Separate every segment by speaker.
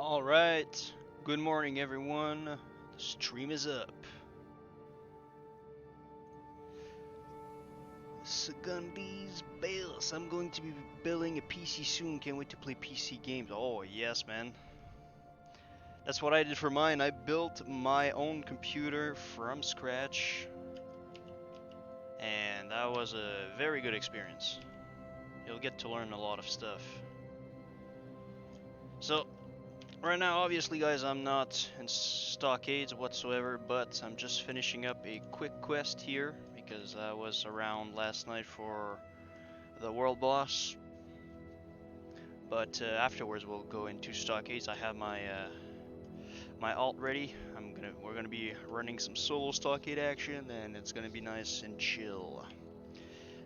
Speaker 1: Alright, good morning everyone. The stream is up. Secundies Bayless. I'm going to be building a PC soon. Can't wait to play PC games. Oh, yes, man. That's what I did for mine. I built my own computer from scratch. And that was a very good experience. You'll get to learn a lot of stuff. So, right now, obviously, guys, I'm not in Stockades whatsoever, but I'm just finishing up a quick quest here because I was around last night for the world boss. But afterwards, we'll go into Stockades. I have my alt ready. We're gonna be running some solo Stockade action, and it's gonna be nice and chill.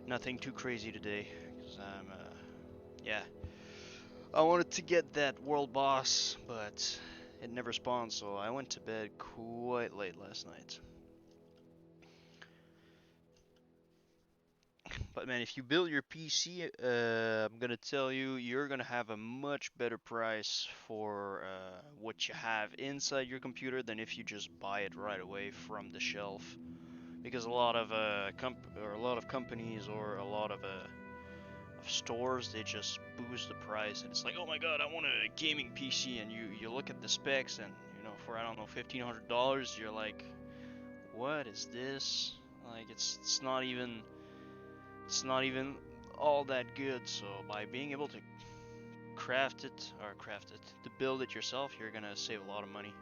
Speaker 1: Nothing too crazy today, cause yeah. I wanted to get that world boss, but it never spawned, so I went to bed quite late last night. But man, if you build your PC, I'm gonna tell you, you're gonna have a much better price for what you have inside your computer than if you just buy it right away from the shelf. Because a lot of companies or a lot of stores, they just boost the price, and it's like, oh my god, I want a gaming PC, and you look at the specs, and you know, for I don't know, $1,500, you're like, what is this? Like, it's not even all that good. So by being able to to build it yourself, you're gonna save a lot of money.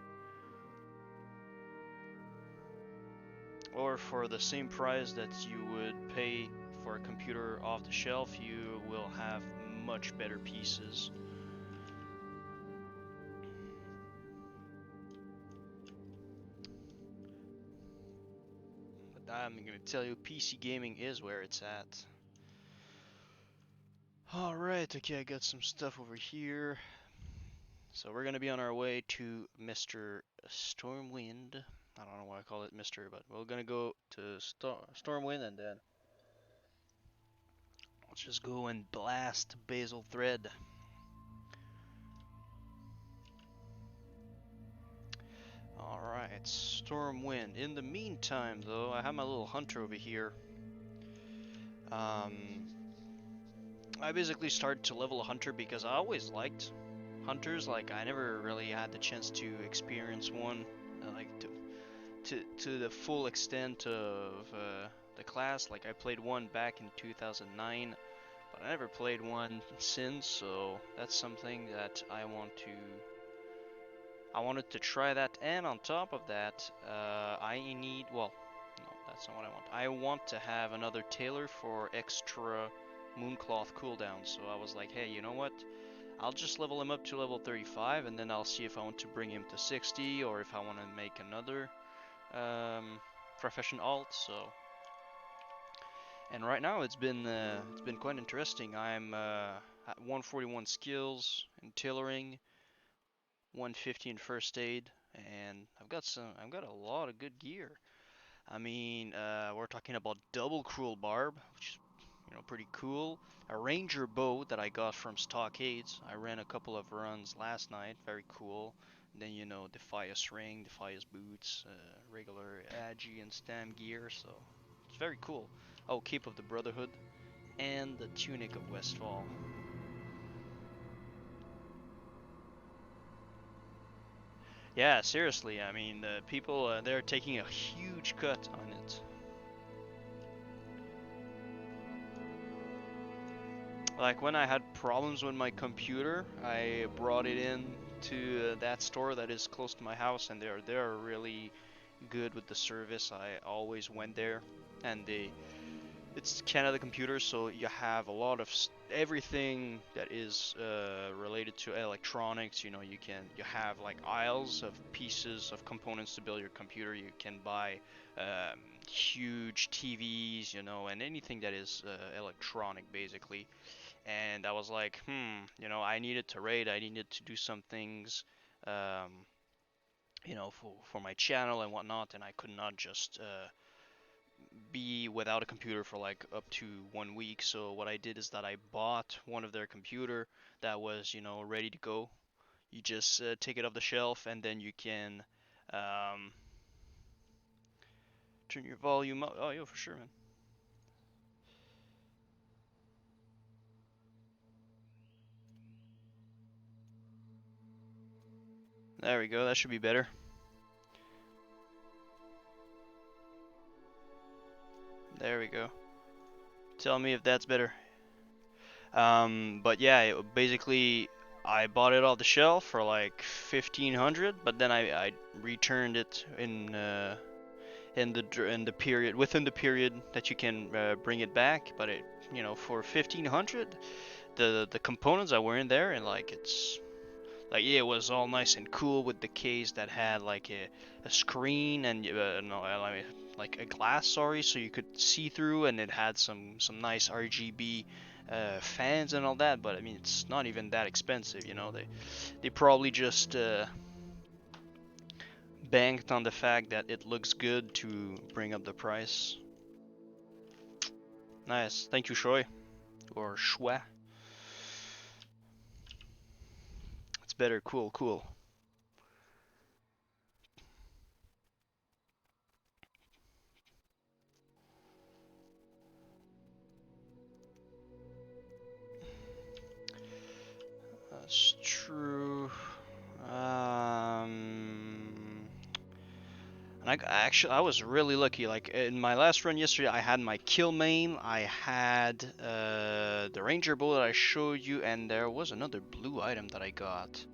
Speaker 1: Or for the same price that you would pay for a computer off the shelf, you will have much better pieces. But I'm gonna tell you, PC gaming is where it's at. Alright, okay, I got some stuff over here. So we're gonna be on our way to Mr. Stormwind. I don't know why I call it Mr., but we're gonna go to Stormwind, and then let's just go and blast Basil Thread. Alright, Stormwind. In the meantime, though, I have my little hunter over here. I basically started to level a hunter because I always liked hunters. Like, I never really had the chance to experience one, like to the full extent of the class. Like, I played one back in 2009, but I never played one since. So that's something that I wanted to try that. And on top of that, well, no, that's not what I want. I want to have another tailor for extra Mooncloth cooldown. So I was like, hey, you know what? I'll just level him up to level 35, and then I'll see if I want to bring him to 60, or if I want to make another profession alt. So, and right now it's been quite interesting. I'm at 141 skills in tailoring, 150 in first aid, and I've got a lot of good gear. I mean, we're talking about double cruel barb, which is, you know, pretty cool. A ranger bow that I got from Stockades. I ran a couple of runs last night, very cool. And then, you know, Defias ring, Defias boots, regular Agi and Stam gear, so it's very cool. Oh, Cape of the Brotherhood, and the Tunic of Westfall. Yeah, seriously, I mean, the people, they're taking a huge cut on it. Like, when I had problems with my computer, I brought it in to that store that is close to my house, and they're really good with the service. I always went there, and it's Canada Computers, so you have a lot of everything that is related to electronics. You know, you have like aisles of pieces of components to build your computer. You can buy huge TVs, you know, and anything that is electronic, basically. And I was like, you know, I needed to raid, I needed to do some things, um, you know, for my channel and whatnot, and I could not just be without a computer for like up to 1 week. So what I did is that I bought one of their computer that was, you know, ready to go. You just take it off the shelf, and then you can turn your volume up. Oh, yeah, for sure, man. There we go. That should be better. There we go. Tell me if that's better. But yeah, basically I bought it off the shelf for like 1500, but then I returned it in the period within the period that you can bring it back. But it, you know, for 1500, the components that were in there, and like it's like, yeah, it was all nice and cool with the case that had like a screen and no, like a glass, sorry, so you could see through, and it had some nice RGB fans and all that. But I mean, it's not even that expensive, you know. They probably just banked on the fact that it looks good to bring up the price. Nice, thank you, Shoy, or Shwa. It's better. Cool, cool. That's true. And I was really lucky. Like in my last run yesterday, I had my kill main, I had the ranger bullet I showed you, and there was another blue item that I got.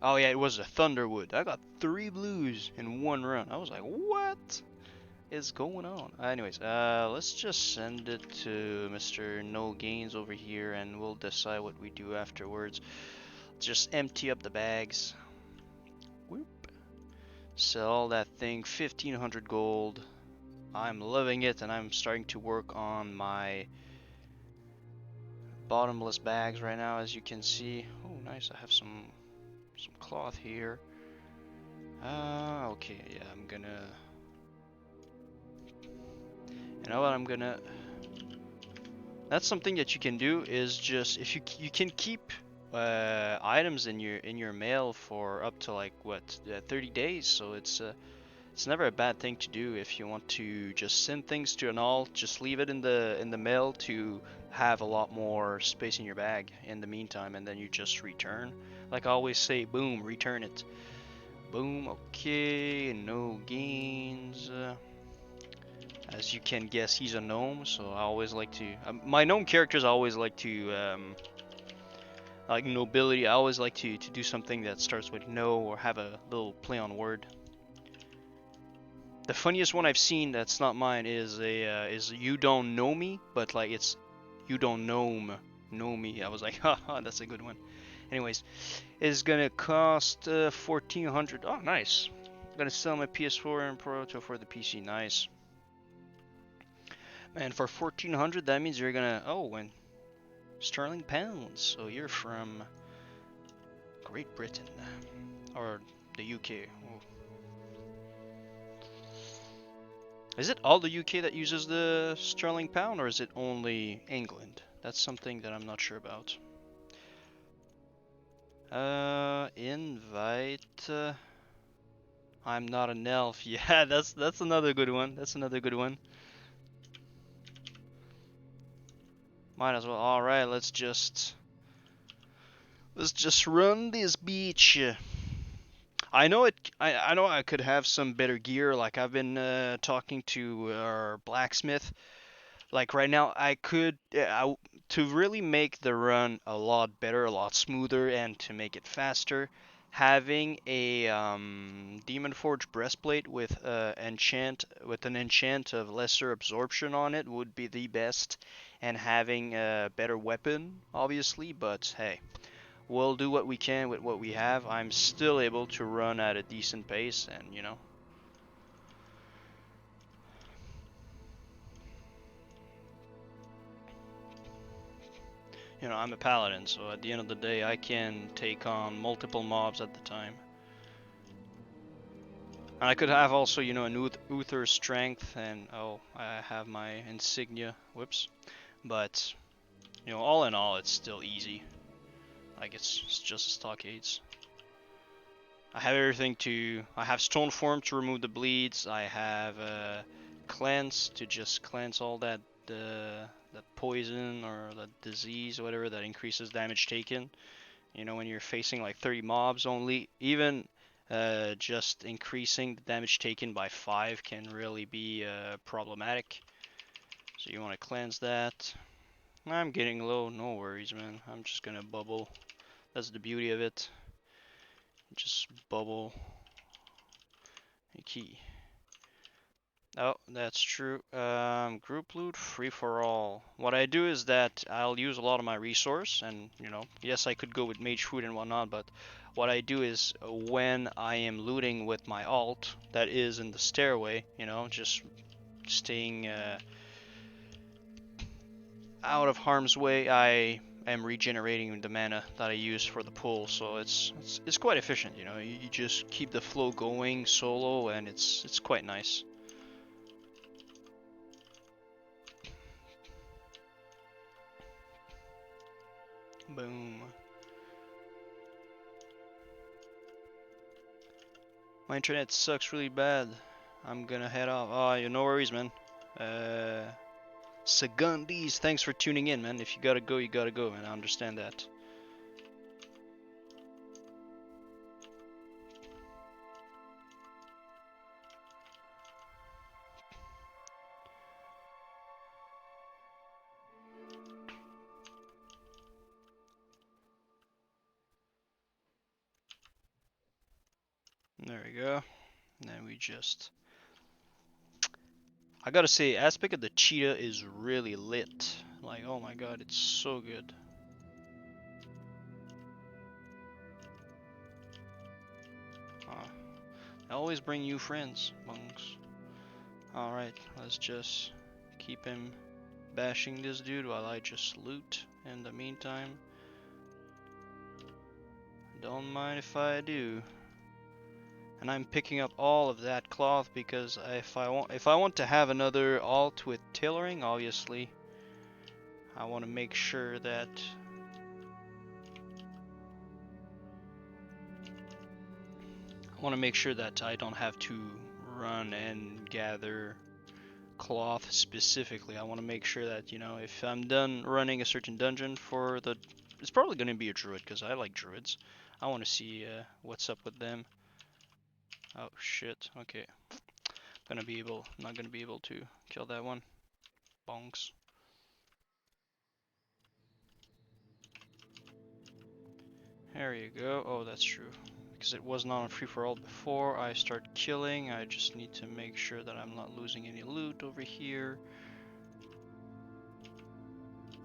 Speaker 1: Oh yeah, it was a thunderwood. I got 3 blues in one run. I was like, what is going on? Anyways, let's just send it to Mr. No Gains over here, and we'll decide what we do afterwards. Just empty up the bags. Whoop. Sell that thing, 1500 gold. I'm loving it, and I'm starting to work on my bottomless bags right now, as you can see. Oh, nice, I have some cloth here. Okay, yeah, I'm gonna... You know what, I'm gonna... That's something that you can do, is just, if you can keep items in your mail for up to like, what, 30 days, so it's never a bad thing to do if you want to just send things to an alt. Just leave it in the mail to have a lot more space in your bag in the meantime, and then you just return. Like I always say, boom, return it. Boom, okay, no gains. As you can guess, he's a gnome, so I always like to... my gnome characters I always like to... like nobility, I always like to do something that starts with no, or have a little play on word. The funniest one I've seen that's not mine is is you don't know me, but like it's you don't know me. I was like, haha, that's a good one. Anyways, it's gonna cost 1400. Oh, nice. I'm gonna sell my PS4 and Pro for the PC. Nice. And for 1400, that means you're gonna and sterling pounds. So you're from Great Britain or the UK. Oh. Is it all the UK that uses the sterling pound, or is it only England? That's something that I'm not sure about. Invite. I'm not an elf. Yeah, that's another good one. That's another good one. Might as well. All right, let's just run this beach. I know it. I know I could have some better gear. Like I've been talking to our blacksmith. Like right now, I could to really make the run a lot better, a lot smoother, and to make it faster. Having a Demon Forge breastplate with an enchant of lesser absorption on it would be the best, and having a better weapon, obviously. But hey, we'll do what we can with what we have. I'm still able to run at a decent pace, and you know. You know, I'm a paladin, so at the end of the day, I can take on multiple mobs at the time. And I could have also, you know, an Uther strength, and oh, I have my insignia. Whoops. But, you know, all in all, it's still easy. Like it's just stockades. I have everything to. I have stone form to remove the bleeds. I have cleanse to just cleanse all that that poison or that disease or whatever that increases damage taken. You know, when you're facing like 30 mobs only, even just increasing the damage taken by 5 can really be problematic. So you want to cleanse that. I'm getting low, no worries, man. I'm just gonna bubble. That's the beauty of it. Just bubble. Key. Oh, that's true. Group loot, free for all. What I do is that I'll use a lot of my resource, and you know, yes, I could go with mage food and whatnot, but what I do is when I am looting with my alt, that is in the stairway, you know, just staying out of harm's way, I am regenerating the mana that I use for the pull, so it's quite efficient, you know. You just keep the flow going solo, and it's quite nice. Boom. My internet sucks really bad. I'm gonna head off. Oh, you no worries, man. Sagundis, thanks for tuning in, man. If you gotta go, you gotta go, man. I understand that. There we go. And then we just... I gotta say, aspect of the cheetah is really lit. Like, oh my god, it's so good. I always bring you friends, monks. Alright, let's just keep him bashing this dude while I just loot in the meantime. Don't mind if I do. And I'm picking up all of that cloth because if I want to have another alt with tailoring, obviously, I want to make sure that I don't have to run and gather cloth specifically. I want to make sure that, you know, if I'm done running a certain dungeon for the, it's probably going to be a druid because I like druids. I want to see what's up with them. Oh shit, okay. Not gonna be able to kill that one. Bonks. There you go. Oh, that's true. Because it was not on free-for-all before I start killing. I just need to make sure that I'm not losing any loot over here.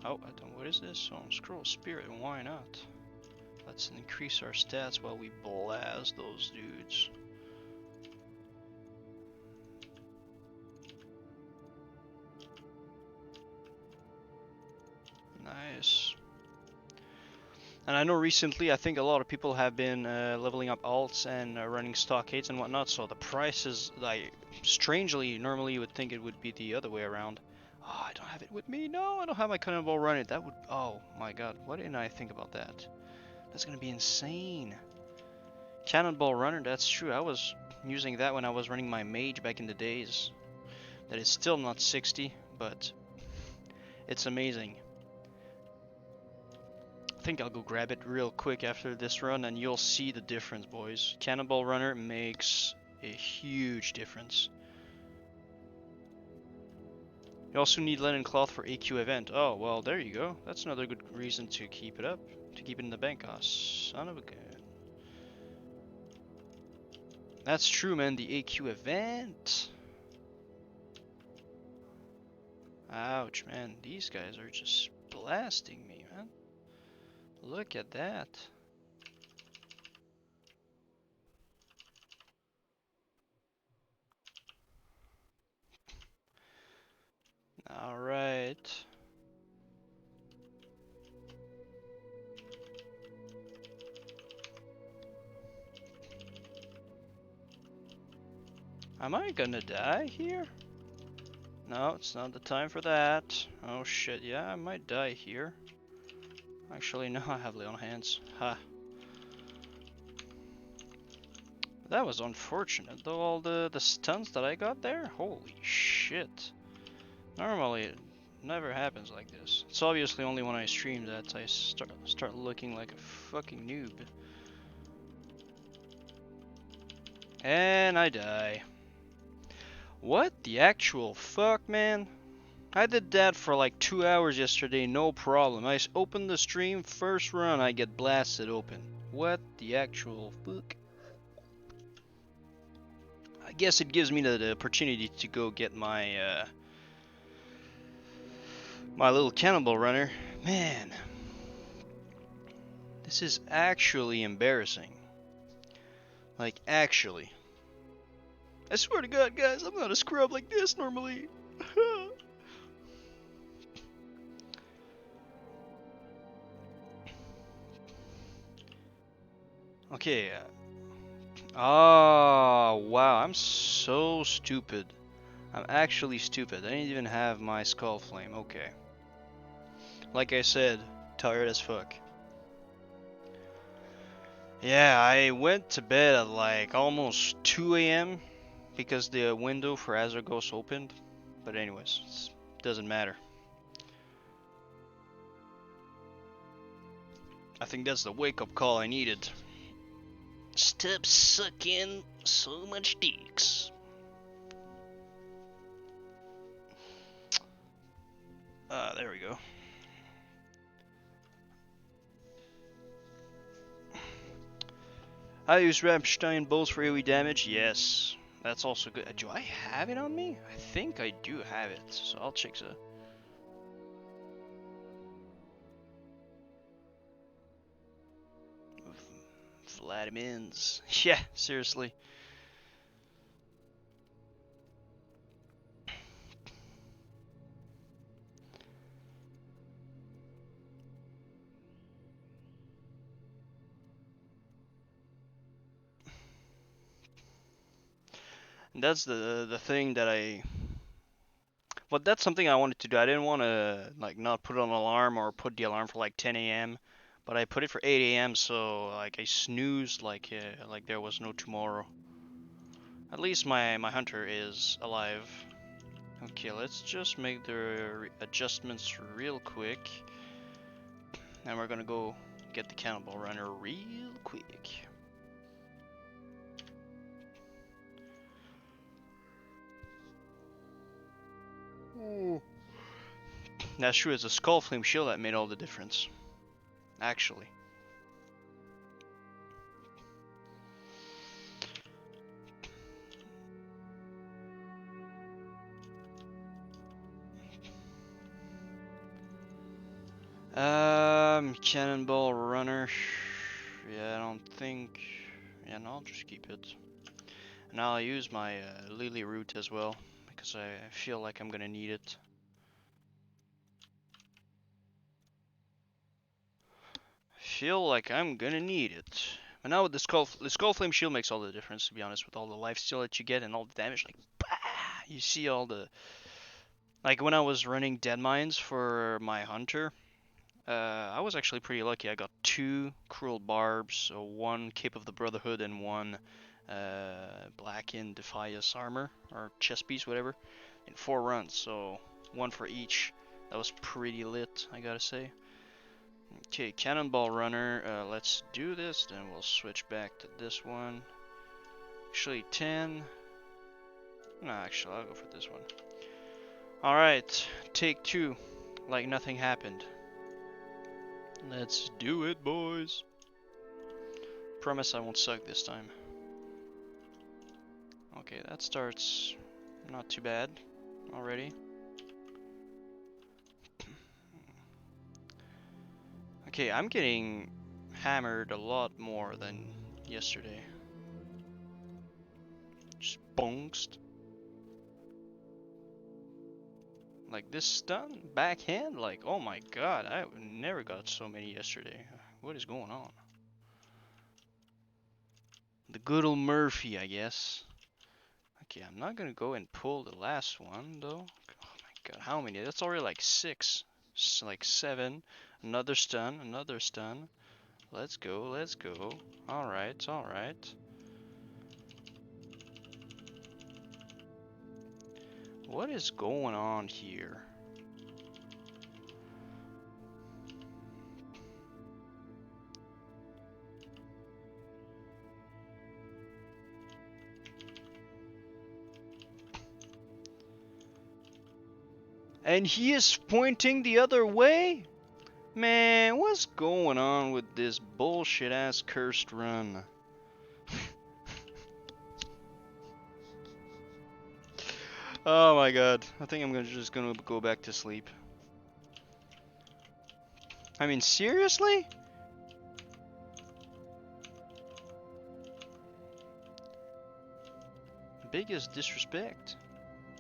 Speaker 1: Oh, I don't. What is this? Oh, scroll spirit. Why not? Let's increase our stats while we blast those dudes. Nice. And I know recently, I think a lot of people have been leveling up alts and running stockades and whatnot, so the price is, like, strangely, normally you would think it would be the other way around. Oh, I don't have it with me. No, I don't have my cannonball running. That would, oh my god, what didn't I think about that? That's gonna be insane. Cannonball runner, that's true. I was using that when I was running my mage back in the days. That is still not 60, but it's amazing. I think I'll go grab it real quick after this run and you'll see the difference, boys. Cannonball runner makes a huge difference. You also need linen cloth for AQ event. Oh, well, there you go. That's another good reason to keep it up. To keep it in the bank. Oh, son of a gun. That's true, man. The AQ event. Ouch, man. These guys are just blasting me, man. Look at that. Alright. Am I gonna die here? No, it's not the time for that. Oh shit, yeah, I might die here. Actually, no, I have lay on hands. Ha. That was unfortunate, though, all the stuns that I got there? Holy shit. Normally, it never happens like this. It's obviously only when I stream that I start looking like a fucking noob. And I die. What the actual fuck, man? I did that for like 2 hours yesterday, no problem. I opened the stream, first run, I get blasted open. What the actual fuck? I guess it gives me the opportunity to go get my my little cannonball runner. Man, this is actually embarrassing. Like, actually. I swear to God, guys, I'm not a scrub like this normally. Okay. Oh, wow, I'm so stupid. I'm actually stupid. I didn't even have my skull flame. Okay. Like I said, tired as fuck. Yeah, I went to bed at like almost 2 a.m. because the window for Azure Ghost opened. But anyways, it doesn't matter. I think that's the wake-up call I needed. Stop sucking so much dicks. There we go. I use Rammstein bolts for AoE damage. Yes, that's also good. Do I have it on me? I think I do have it, so I'll check that. Vladimins. Yeah, seriously. And that's the thing that But that's something I wanted to do. I didn't want to like not put on an alarm or put the alarm for like 10 a.m. But I put it for 8 a.m. so like I snoozed like there was no tomorrow. At least my hunter is alive. Okay, let's just make the adjustments real quick. And we're gonna go get the cannonball runner real quick. That's true, it's a skull flame shield that made all the difference. Actually. Cannonball runner. Yeah, I don't think. Yeah, no, I'll just keep it. And I'll use my lily root as well because I feel like I'm gonna need it. Feel like I'm gonna need it. But now with the skull flame shield makes all the difference, to be honest, with all the lifesteal that you get and all the damage. Like, bah! You see all the. Like when I was running dead mines for my hunter. I was actually pretty lucky. I got 2 cruel barbs, 1 cape of the Brotherhood, and 1 blackened Defias armor or chest piece, whatever, in 4 runs. So 1 for each. That was pretty lit, I gotta say. Okay, cannonball runner. Let's do this. Then we'll switch back to this one. Actually, 10. No, actually, I'll go for this one. All right, take 2. Like nothing happened. Let's do it, boys. Promise I won't suck this time. Okay, that starts not too bad already. Okay, I'm getting hammered a lot more than yesterday. Just bonked. Like this stun, backhand, like oh my god, I never got so many yesterday. What is going on? The good old Murphy, I guess. Okay, I'm not gonna go and pull the last one though. Oh my god, how many? That's already like 6, like 7. Another stun, another stun. Let's go, let's go. Alright, alright. What is going on here? And he is pointing the other way? Man, what's going on with this bullshit ass cursed run? Oh my god, I think I'm just gonna go back to sleep. I mean, seriously? Biggest disrespect.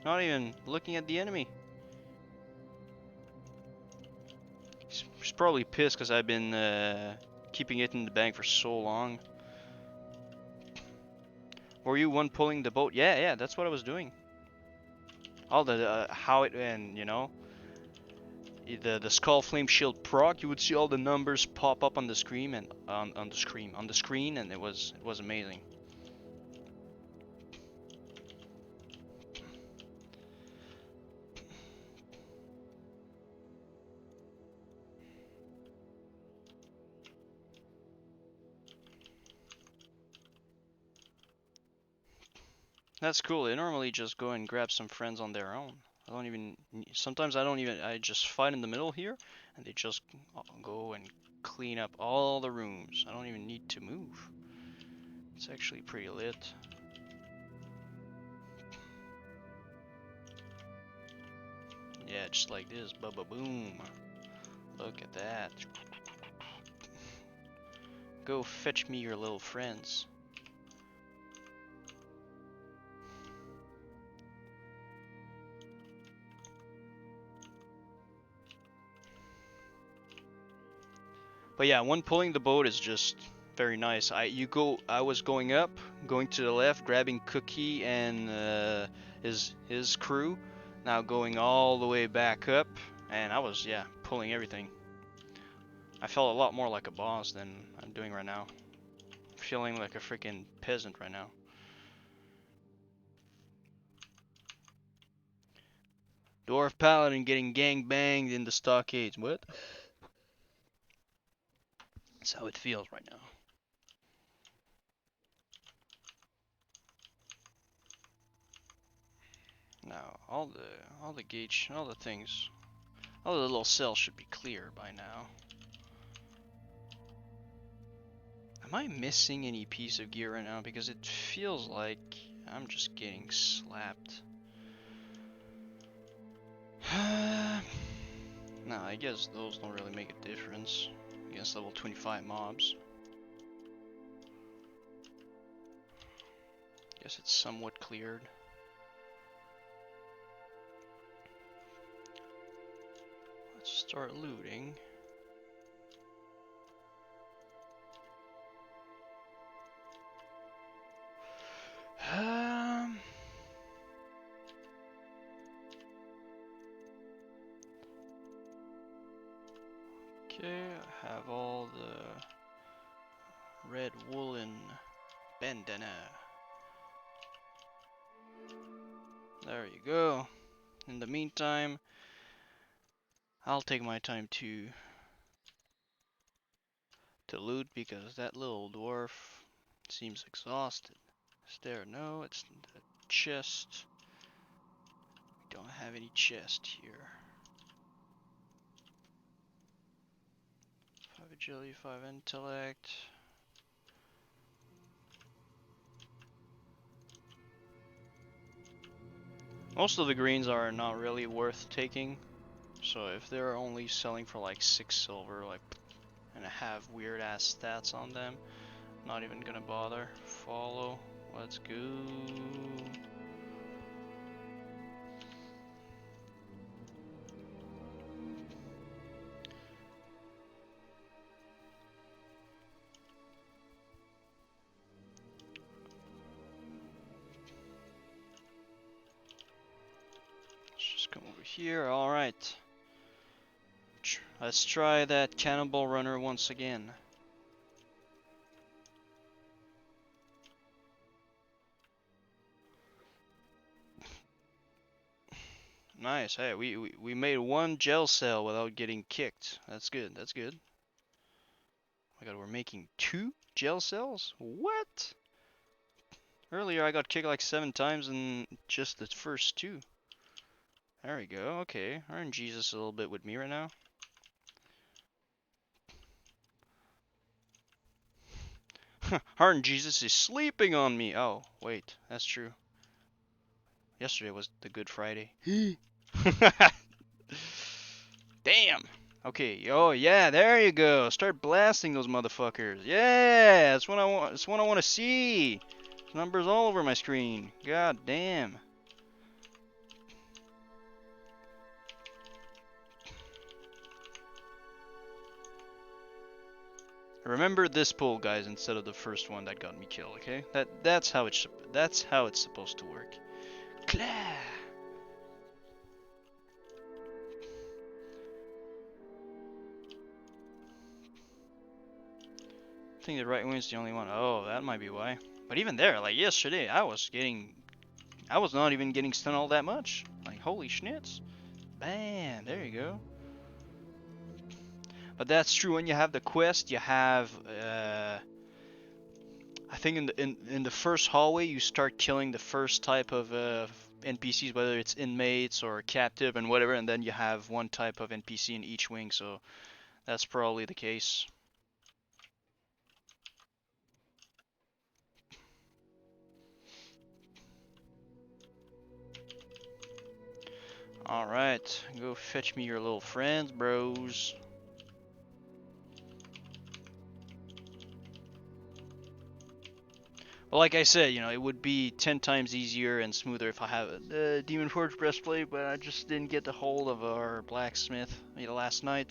Speaker 1: Not even looking at the enemy. He's probably pissed because I've been keeping it in the bank for so long. Were you one pulling the boat? Yeah, that's what I was doing. All the how it, and you know, the skull flame shield proc, you would see all the numbers pop up on the screen and on the screen, and it was amazing. That's cool. They normally just go and grab some friends on their own. I don't even, sometimes I don't even, I just fight in the middle here, and they just go and clean up all the rooms. I don't even need to move. It's actually pretty lit. Yeah, just like this, bubba boom. Look at that. Go fetch me your little friends. But yeah, one pulling the boat is just very nice. I was going up, going to the left, grabbing Cookie and his crew. Now going all the way back up, and I was, yeah, pulling everything. I felt a lot more like a boss than I'm doing right now. I'm feeling like a freaking peasant right now. Dwarf Paladin getting gang banged in the Stockades. What? That's how it feels right now. Now, all the gauge, all the things, all the little cells should be clear by now. Am I missing any piece of gear right now? Because it feels like I'm just getting slapped. No, I guess those don't really make a difference against level 25 mobs. Guess it's somewhat cleared. Let's start looting. Okay, I have all the red woolen bandana. There you go. In the meantime, I'll take my time to loot because that little dwarf seems exhausted. Is there? No, it's the chest. We don't have any chest here. 5 agility, 5 intellect. Most of the greens are not really worth taking. So if they're only selling for like 6 silver, like, and have weird ass stats on them, not even gonna bother. Follow. Let's go. Let's just come over here. All right. Let's try that cannonball runner once again. Nice. Hey, we made one gel cell without getting kicked. That's good. That's good. Oh my god, we're making 2 gel cells? What? Earlier I got kicked like 7 times in just the first 2. There we go. Okay. Aren't Jesus a little bit with me right now? Aren't Jesus is sleeping on me. Oh, wait. That's true. Yesterday was the Good Friday. Damn. Okay. Oh yeah, there you go. Start blasting those motherfuckers. Yeah, that's what I want. That's what I want to see. Numbers all over my screen. God damn. Remember this pull, guys, instead of the first one that got me killed. Okay. That's how it's supposed to work. Clah. I think the right wing's the only one. Oh, that might be why. But even there, like yesterday, I was not even getting stunned all that much. Like, holy schnitz. Bam, there you go. But that's true, when you have the quest, you have, I think in the first hallway, you start killing the first type of NPCs, whether it's inmates or captive and whatever, and then you have one type of NPC in each wing, so that's probably the case. Alright, go fetch me your little friends, bros. Well, like I said, you know, it would be 10 times easier and smoother if I have a Demon Forge breastplate, but I just didn't get the hold of our blacksmith last night.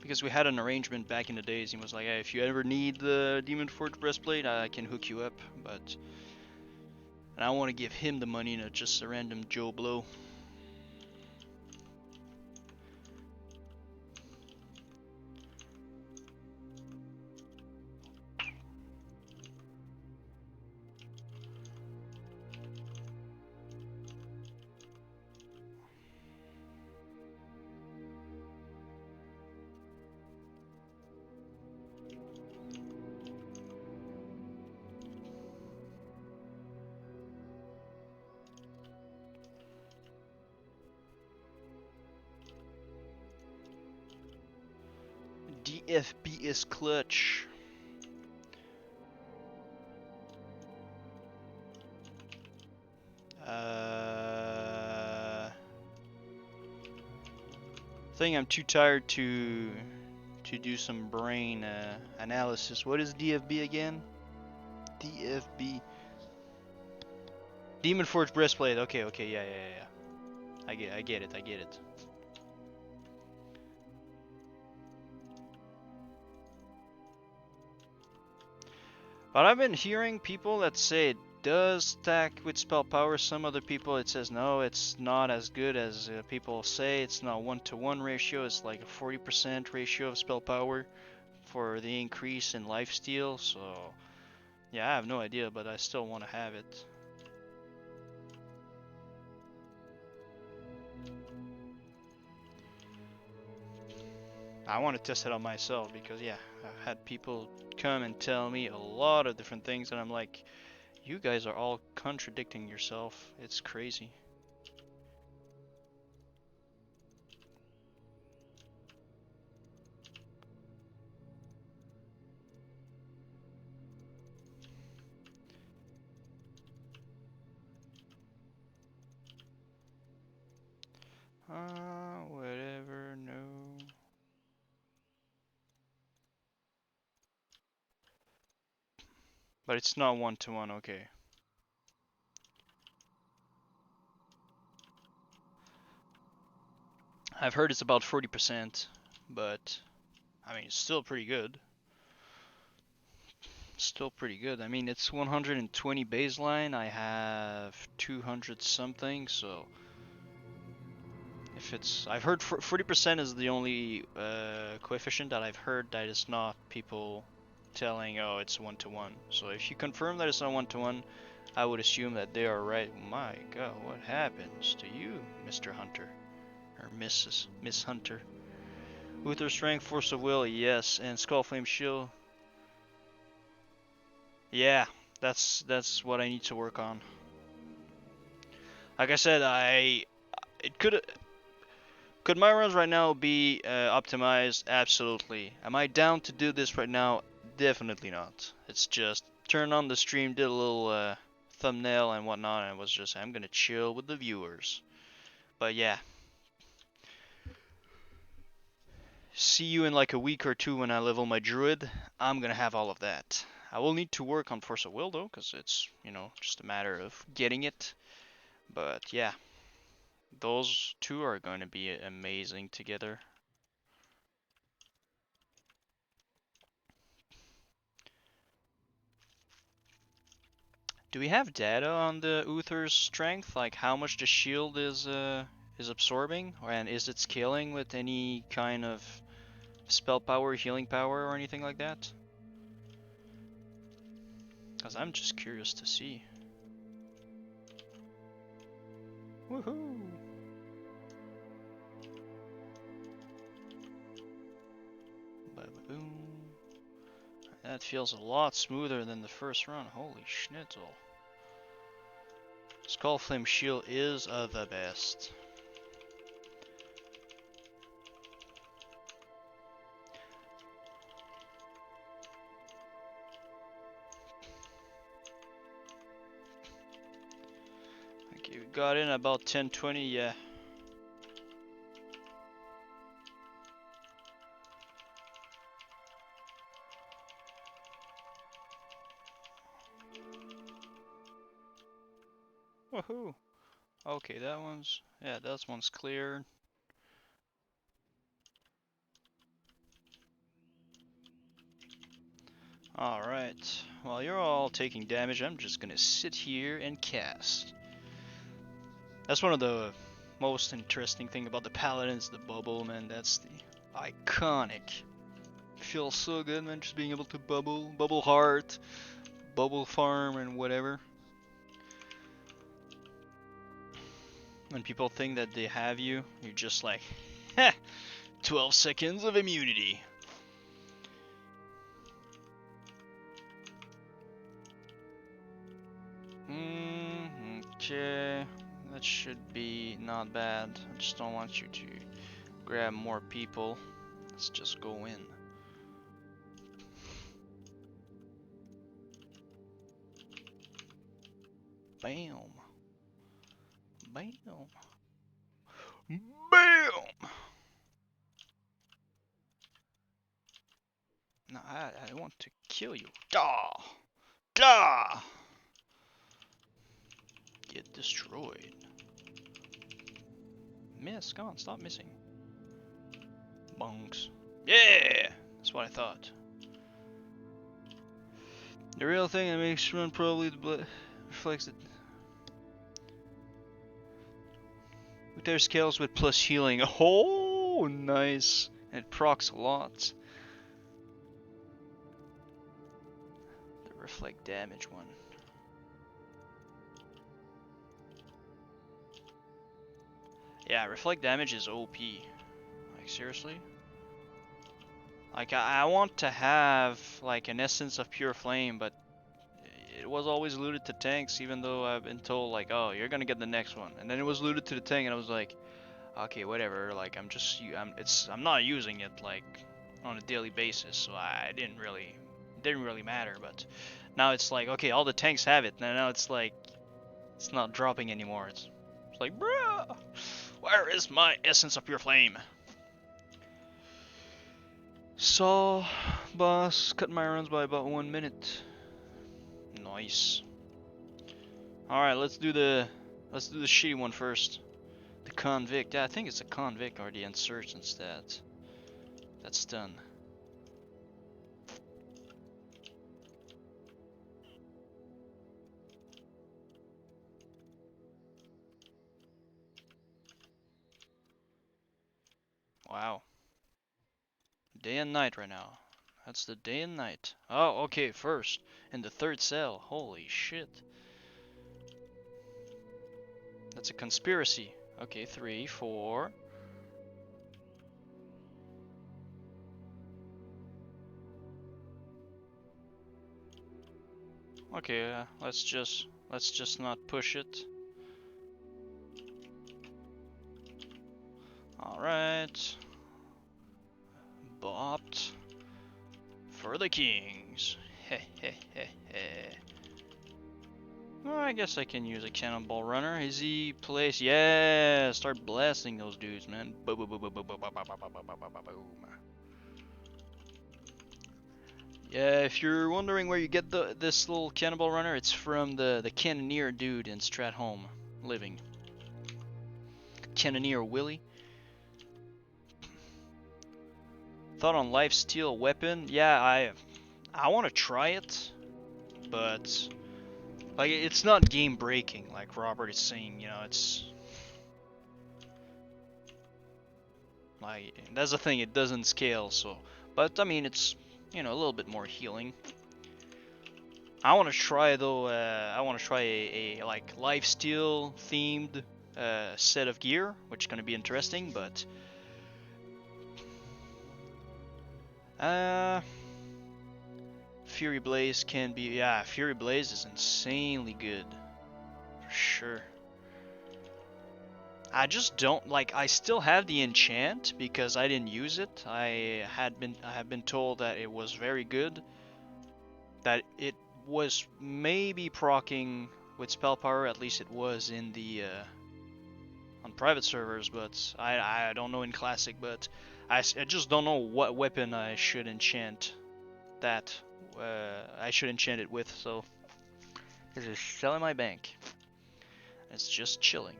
Speaker 1: Because we had an arrangement back in the days. He was like, hey, if you ever need the Demon Forge breastplate, I can hook you up. But and I want to give him the money, not just a random Joe Blow. DFB is clutch. I think I'm too tired to do some brain analysis. What is DFB again? DFB. Demon Forge breastplate. Okay, yeah. I get it. But I've been hearing people that say it does stack with spell power. Some other people, it says no, it's not as good as people say. It's not 1-to-1 ratio. It's like a 40% ratio of spell power for the increase in lifesteal. So yeah, I have no idea, but I still want to have it. I want to test it on myself because yeah, I've had people come and tell me a lot of different things, and I'm like, you guys are all contradicting yourself. It's crazy. Whatever, no. But it's not 1-to-1, okay. I've heard it's about 40%, but I mean, it's still pretty good. Still pretty good. I mean, it's 120 baseline. I have 200 something, so if it's... I've heard 40% is the only coefficient that I've heard that is not people telling, oh, it's 1-to-1. So if you confirm that it's not 1-to-1, I would assume that they are right. My god, what happens to you, Mr. Hunter? Or Miss Hunter? Uther Strength, Force of Will, yes. And Skull Flame Shield. Yeah, that's what I need to work on. Like I said, it could my runs right now be optimized? Absolutely. Am I down to do this right now? Definitely not. It's just turned on the stream, did a little thumbnail and whatnot, and was just, I'm gonna chill with the viewers. But yeah. See you in like a week or two when I level my druid. I'm gonna have all of that. I will need to work on Force of Will though, because it's, you know, just a matter of getting it. But yeah. Those two are going to be amazing together. Do we have data on the Uther's strength, like how much the shield is absorbing, and is it scaling with any kind of spell power, healing power, or anything like that? Because I'm just curious to see. Woohoo! Ba-ba-boom. That feels a lot smoother than the first run. Holy schnitzel. Skull Flame Shield is the best. Okay, we got in about 10:20, yeah. Woohoo! Okay, that one's cleared. Alright, while you're all taking damage, I'm just gonna sit here and cast. That's one of the most interesting thing about the Paladins, the bubble, man. That's the iconic. Feels so good, man, just being able to bubble heart, bubble farm, and whatever. When people think that they have you, you're just like, heh, 12 seconds of immunity. Okay, that should be not bad. I just don't want you to grab more people. Let's just go in. Bam. Bam. Bam! No, I want to kill you. Gah! Gah! Get destroyed. Miss, come on, stop missing. Bunks. Yeah! That's what I thought. The real thing that makes run probably the blood reflects it. With their scales with plus healing. Oh, nice. And it procs a lot. The reflect damage one. Yeah, reflect damage is OP. Like, seriously? Like, I want to have, like, an essence of pure flame, but it was always looted to tanks, even though I've been told, like, oh, you're gonna get the next one. And then it was looted to the tank, and I was like, okay, whatever, like, I'm not using it, like, on a daily basis, so it didn't really matter, but now it's like, okay, all the tanks have it, and now it's like, it's not dropping anymore. It's like, bruh, where is my essence of pure flame? So, boss, cut my runs by about 1 minute. Nice. Alright, let's do the shitty one first. The convict. Yeah, I think it's a convict or the insurgent stat. That's done. Wow. Day and night right now. That's the day and night. Oh, okay, first. In the third cell. Holy shit. That's a conspiracy. Okay, 3, 4. Okay, let's just not push it. All right. Bopped for the kings. Heh heh heh heh. Well, I guess I can use a cannonball runner. Is he placed? Yeah, start blasting those dudes, man. Boom, boom, boom, boom, boom, boom, boom, boom, boom, boom, boom, boom, boom. Yeah, if you're wondering where you get this little cannonball runner, it's from the cannoneer dude in Stratholme living. Cannoneer Willie. Thought on lifesteal weapon? Yeah, I want to try it, but like it's not game breaking like Robert is saying. You know, it's like that's the thing. It doesn't scale, so. But I mean, it's a little bit more healing. I want to try though. I want to try a like lifesteal themed set of gear, which is gonna be interesting. But Fury Blaze can be, yeah, Fury Blaze is insanely good, for sure. I just don't, like, I still have the enchant because I didn't use it. I have been told that it was very good, that it was maybe proccing with spell power, at least it was in the, on private servers, but I don't know in classic, but I just don't know what weapon I should enchant that, I should enchant it with, so it's just selling my bank. It's just chilling.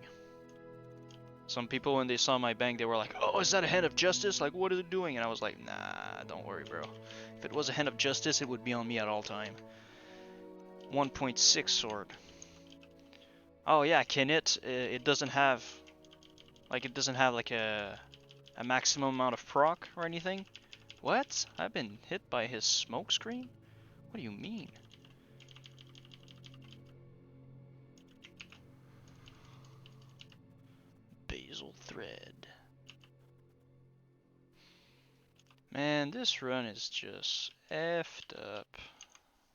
Speaker 1: Some people, when they saw my bank, they were like, "Oh, is that a hand of justice? Like, what are they doing?" And I was like, "Nah, don't worry, bro. If it was a hand of justice, it would be on me at all time." 1.6 sword. Oh yeah, can it? It doesn't have, like, a maximum amount of proc or anything. What? I've been hit by his smoke screen? What do you mean? Basil thread. Man, this run is just effed up.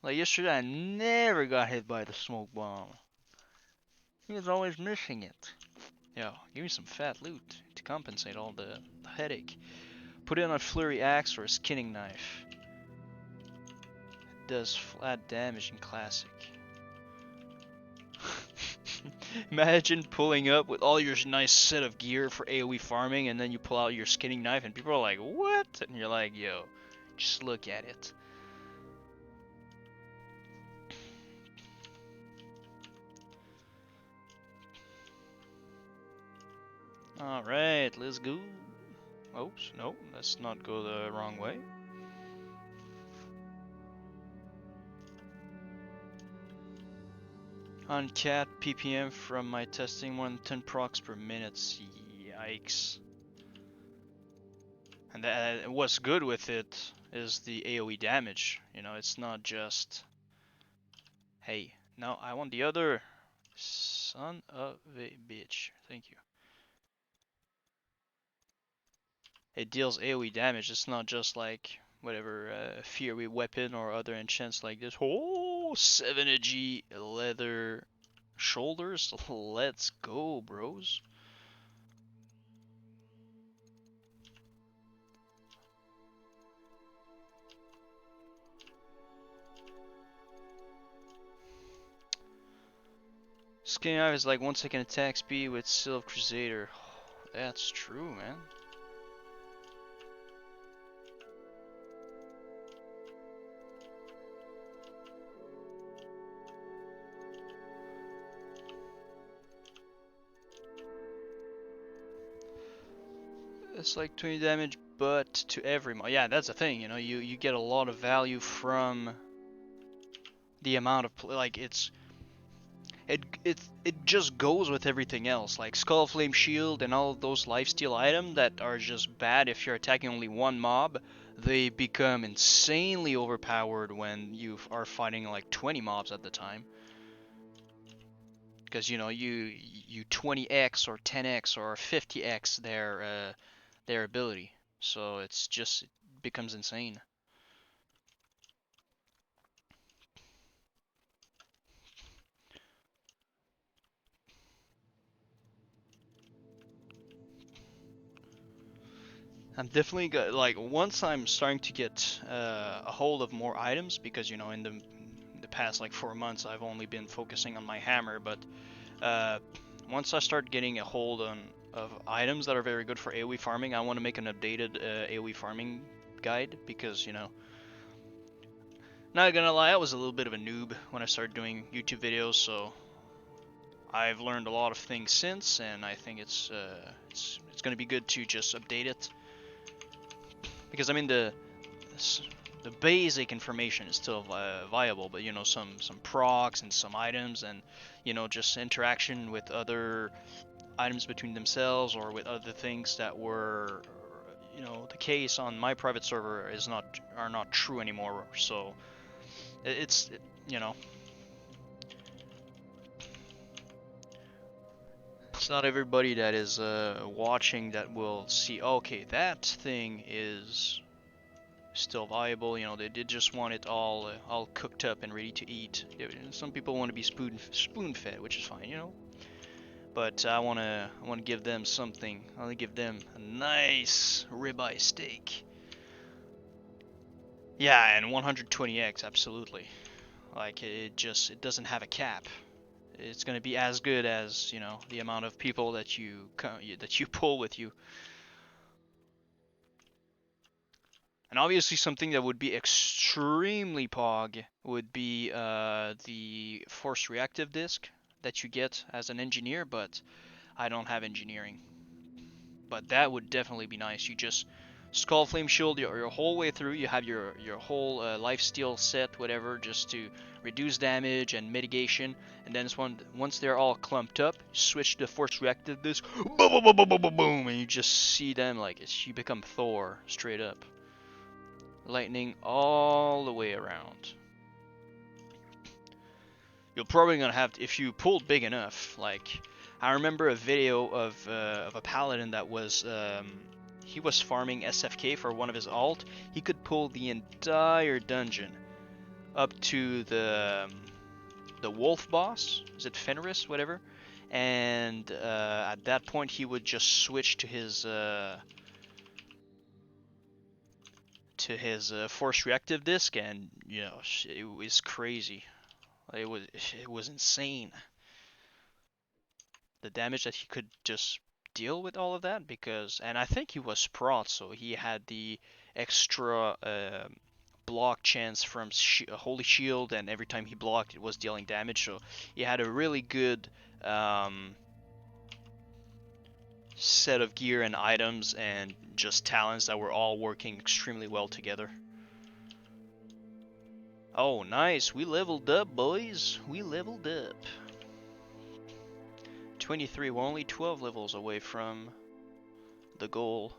Speaker 1: Like yesterday, I never got hit by the smoke bomb. He was always missing it. Yo, give me some fat loot to compensate all the headache. Put in a flurry axe or a skinning knife. It does flat damage in classic. Imagine pulling up with all your nice set of gear for AoE farming, and then you pull out your skinning knife, and people are like, "What?" And you're like, "Yo, just look at it." Alright, let's go. Oops, no, let's not go the wrong way. On cat ppm from my testing, more than 10 procs per minute. Yikes. And what's good with it is the AoE damage. You know, it's not just, hey, no, I want the other. Son of a bitch. Thank you. It deals AoE damage. It's not just like whatever Fury weapon or other enchants like this. Oh, 70 leather shoulders. Let's go, bros. Skinning knife is like 1 second attack speed with Seal of Crusader. That's true, man. It's like 20 damage, but to every yeah, that's the thing. You know, you get a lot of value from the amount of like it just goes with everything else, like Skull Flame Shield and all of those lifesteal items that are just bad if you're attacking only one mob. They become insanely overpowered when you are fighting like 20 mobs at the time, because you know you 20x or 10x or 50x their ability, so it's just it becomes insane. I'm definitely like once I'm starting to get a hold of more items, because you know in the past like 4 months I've only been focusing on my hammer, but uh, once I start getting a hold on of items that are very good for AoE farming, I want to make an updated AoE farming guide, because you know, not gonna lie, I was a little bit of a noob when I started doing YouTube videos, so I've learned a lot of things since, and I think it's gonna be good to just update it, because I mean the basic information is still viable, but you know some procs and some items, and you know just interaction with other items between themselves or with other things that were you know the case on my private server are not true anymore. So it's you know it's not everybody that is watching that will see, okay, that thing is still viable. You know, they did just want it all cooked up and ready to eat. Some people want to be spoon fed, which is fine, you know. But I wanna give them something. I wanna give them a nice ribeye steak. Yeah, and 120x, absolutely. Like it doesn't have a cap. It's gonna be as good as you know the amount of people that you pull with you. And obviously something that would be extremely pog would be the force reactive disc that you get as an engineer, but I don't have engineering. But that would definitely be nice. You just skull flame shield your whole way through. You have your whole life steal set, whatever, just to reduce damage and mitigation. And then once they're all clumped up, switch to force reactive disc, boom, boom, boom, boom, boom, boom, boom, and you just see them like you become Thor straight up. Lightning all the way around. You're probably gonna have to, if you pull big enough. Like I remember a video of a paladin that was he was farming SFK for one of his alt. He could pull the entire dungeon up to the wolf boss. Is it Fenris, whatever? And at that point he would just switch to his force reactive disc, and you know it was crazy. It was insane, the damage that he could just deal with all of that, because and I think he was Sprott, so he had the extra block chance from Holy Shield, and every time he blocked it was dealing damage, so he had a really good set of gear and items and just talents that were all working extremely well together. Oh nice, we leveled up, boys, we leveled up. 23, we're only 12 levels away from the goal.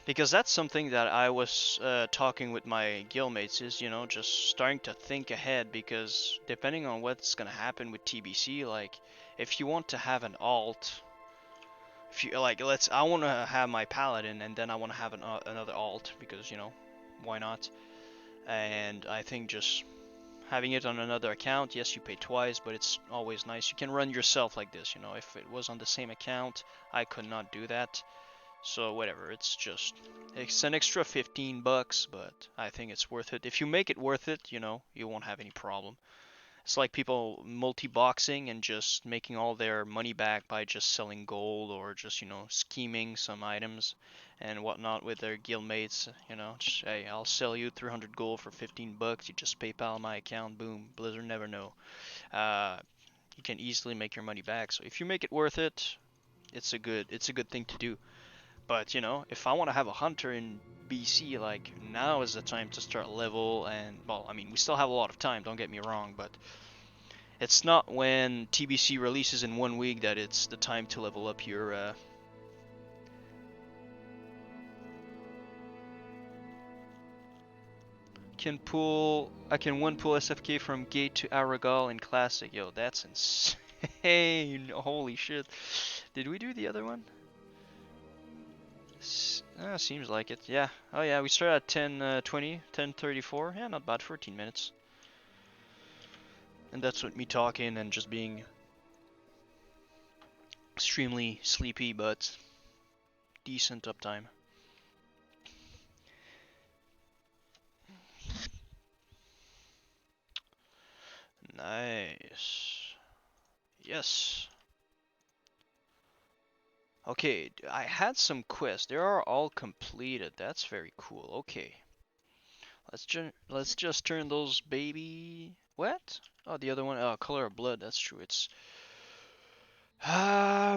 Speaker 1: Because that's something that I was talking with my guildmates, is, you know, just starting to think ahead, because depending on what's gonna happen with TBC, like, if you want to have an alt, if you, like, I want to have my Paladin, and then I want to have another alt, because, you know, why not? And I think just having it on another account, yes, you pay twice, but it's always nice. You can run yourself like this, you know. If it was on the same account, I could not do that. So whatever, it's an extra 15 bucks, but I think it's worth it. If you make it worth it, you know, you won't have any problem. It's like people multi-boxing and just making all their money back by just selling gold, or just, you know, scheming some items and whatnot with their guildmates, you know, just, hey, I'll sell you 300 gold for 15 bucks, you just PayPal my account, boom, Blizzard never know. You can easily make your money back, so if you make it worth it, it's a good thing to do. But you know, if I want to have a hunter in BC, like now is the time to start level. And well, I mean, we still have a lot of time, don't get me wrong, but it's not when TBC releases in 1 week that it's the time to level up your I can one pull SFK from Gate to Aragal in Classic. Yo, that's insane. Holy shit. Did we do the other one? Seems like it. Yeah. Oh yeah, we started at 10:20, 10:34. Yeah, not bad. 14 minutes. And that's with me talking and just being extremely sleepy, but decent uptime. Nice. Yes. Okay, I had some quests. They are all completed. That's very cool. Okay. Let's just turn those baby. What? Oh, the other one. Oh, color of blood. That's true. It's. Nah,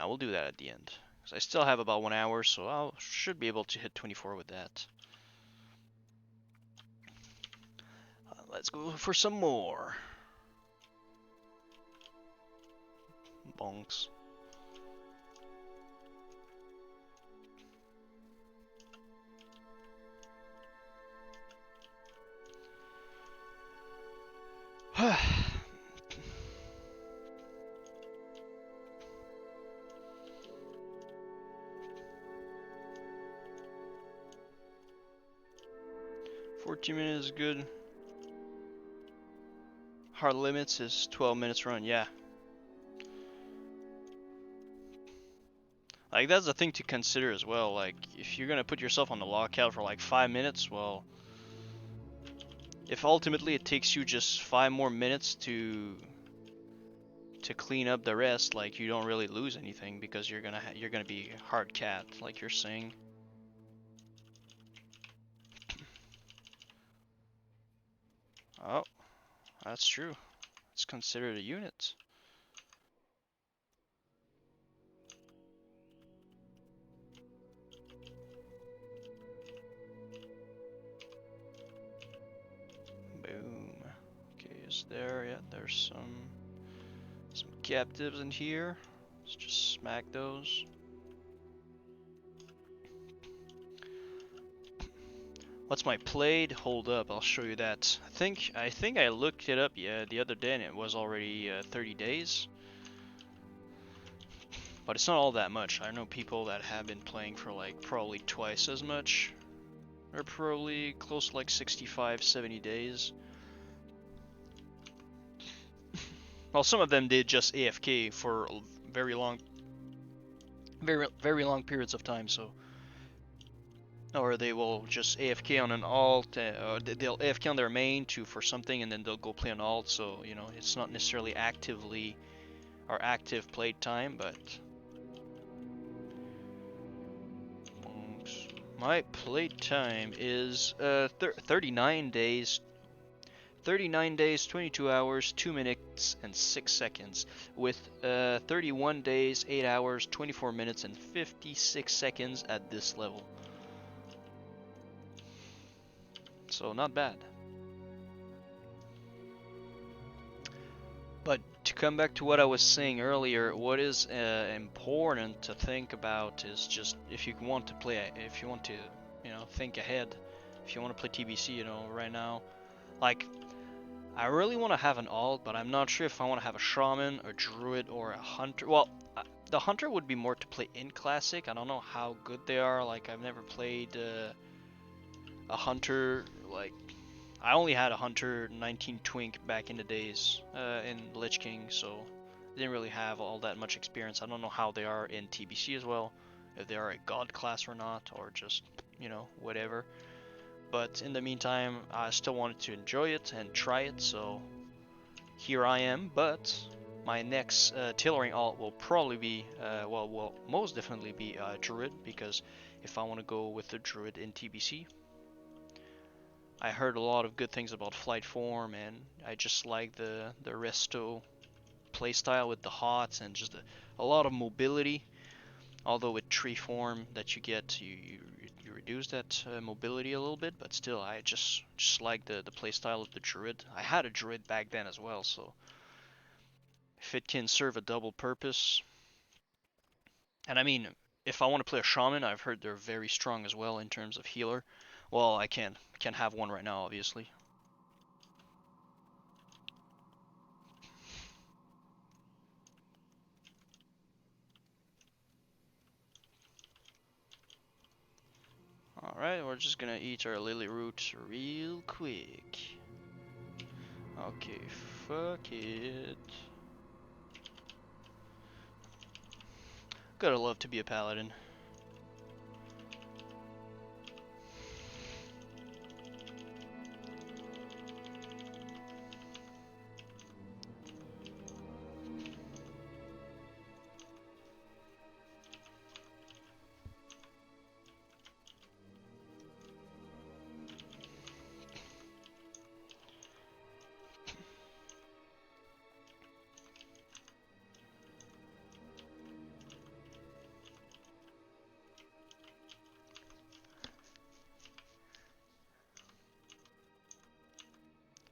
Speaker 1: we'll do that at the end. Cause I still have about 1 hour, so I should be able to hit 24 with that. Let's go for some more. Bonks. Huh. 14 minutes is good. Hard limits is 12 minutes run, yeah. Like, that's the thing to consider as well. Like, if you're gonna put yourself on the lockout for like 5 minutes, well, if ultimately it takes you just 5 more minutes to clean up the rest, like, you don't really lose anything because you're gonna be hard cat, like you're saying. Oh, that's true. It's considered a unit. Boom. Okay, is there? Yeah, there's some captives in here. Let's just smack those. What's my played? Hold up, I'll show you that. I think I looked it up the other day and it was already 30 days. But it's not all that much. I know people that have been playing for like probably twice as much. Or probably close to like 65, 70 days. Well, some of them did just AFK for very long periods of time, so. Or they will just AFK on an alt, they'll AFK on their main for something, and then they'll go play an alt. So you know, it's not necessarily active played time, but my played time is 39 days. 39 days, 22 hours, 2 minutes, and 6 seconds, with 31 days, 8 hours, 24 minutes, and 56 seconds at this level. So not bad. But to come back to what I was saying earlier, what is important to think about is just if you want to you know, think ahead, if you want to play TBC, you know, right now, like, I really want to have an alt, but I'm not sure if I want to have a shaman, a druid, or a hunter. Well, the hunter would be more to play in classic. I don't know how good they are. Like, I've never played a hunter. Like, I only had a hunter 19 twink back in the days in Lich King, so I didn't really have all that much experience. I don't know how they are in TBC as well, if they are a god class or not, or just, you know, whatever. But in the meantime, I still wanted to enjoy it and try it, so here I am. But my next tailoring alt will probably be, will most definitely be Druid, because if I want to go with the Druid in TBC, I heard a lot of good things about Flight Form, and I just like the Resto playstyle with the HOTS and just a lot of mobility. Although with tree form that you get, you reduce that mobility a little bit, but still, I just like the playstyle of the druid. I had a druid back then as well, so if it can serve a double purpose, and I mean, if I want to play a shaman, I've heard they're very strong as well in terms of healer. Well, I can't have one right now, obviously. Alright, we're just gonna eat our lily root real quick. Okay, fuck it. Gotta love to be a paladin.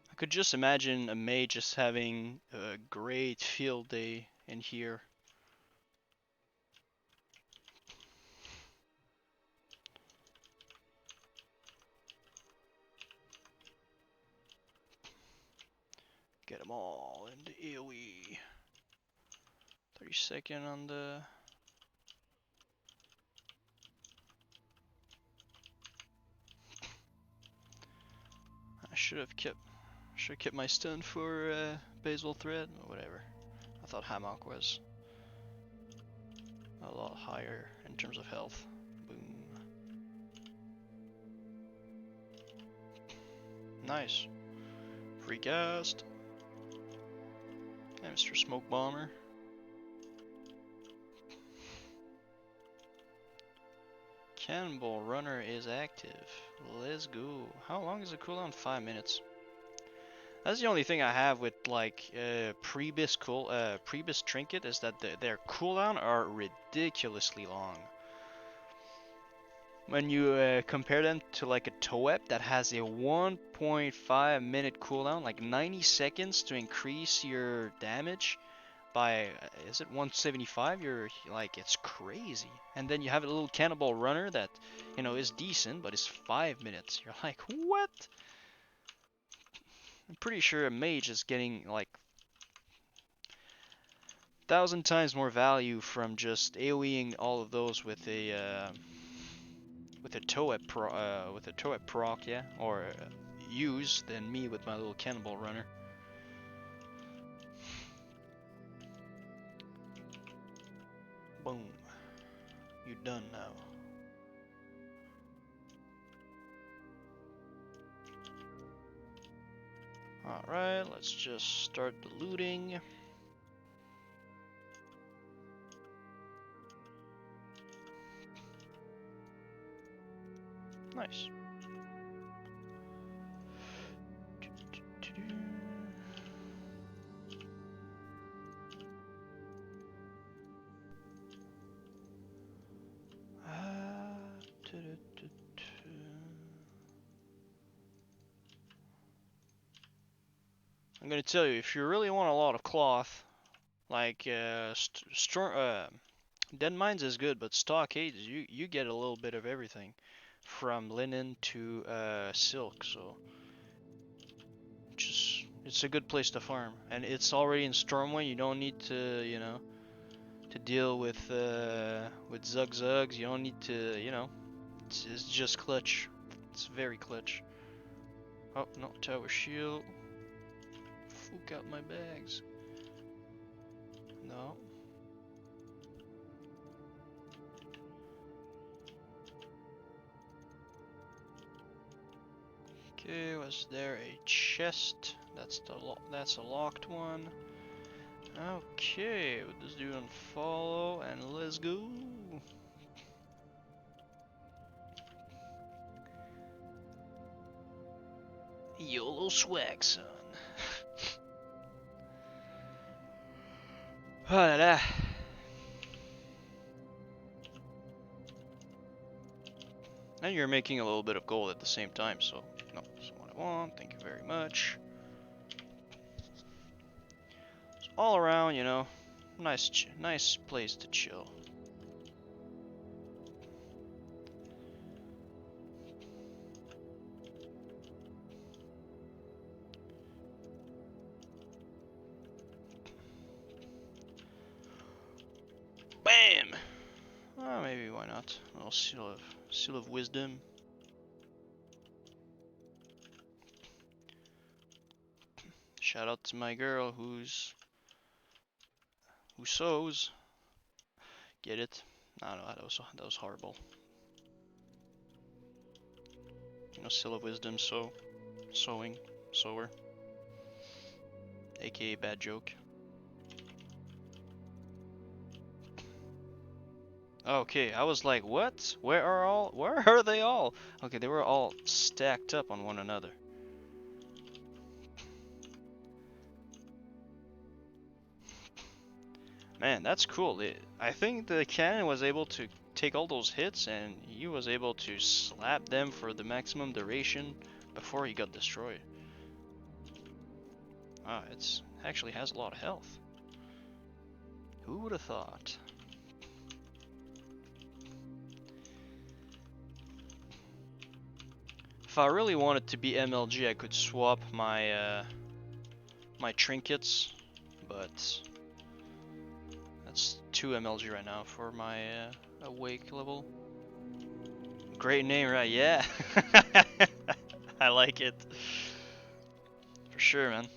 Speaker 1: I could just imagine a mage just having a great field day in here. Get them all into AoE. 30-second on the... I should have kept my stun for Basil Thread, or whatever. I thought Hammock was a lot higher in terms of health. Boom. Nice. Free cast. Hey, Mr. Smoke Bomber. Cannonball Runner is active. Let's go. How long is the cooldown? 5 minutes. That's the only thing I have with like Prebis Trinket is that their cooldown are ridiculously long. When you compare them to like a Toep that has a 1.5 minute cooldown, like 90 seconds to increase your damage by, is it 175? You're like, it's crazy. And then you have a little Cannonball Runner that, you know, is decent, but is 5 minutes. You're like, what? I'm pretty sure a mage is getting like 1,000 times more value from just AoEing all of those with a Toep proc, yeah, or use than me with my little Cannonball Runner. Boom. You're done now. Alright, let's just start the looting. Nice. I'm gonna tell you, if you really want a lot of cloth, like Dead Mines is good, but Stockades, you get a little bit of everything, from linen to silk. So just it's a good place to farm, and it's already in Stormwind. You don't need to, you know, to deal with Zugzugs. You don't need to, you know, it's just clutch. It's very clutch. Oh no, tower shield. Fuck out my bags. No. Okay, was there a chest? That's a locked one. Okay, we'll just do unfollow and let's go. YOLO swag, son. And you're making a little bit of gold at the same time, so no, that's what I want. Thank you very much. So all around, you know, nice place to chill. Bam! Maybe why not? A little seal of wisdom. Shout out to my girl who sews. Get it? No, that was horrible. You know, seal of wisdom, sewing, sewer, aka bad joke. Okay, I was like, what? Where are they all? Okay, they were all stacked up on one another. Man, that's cool. I think the cannon was able to take all those hits and he was able to slap them for the maximum duration before he got destroyed. Ah, it actually has a lot of health. Who would have thought? If I really wanted to be MLG, I could swap my my trinkets, but that's 2 MLG right now for my awake level. Great name, right? Yeah. I like it. For sure, man.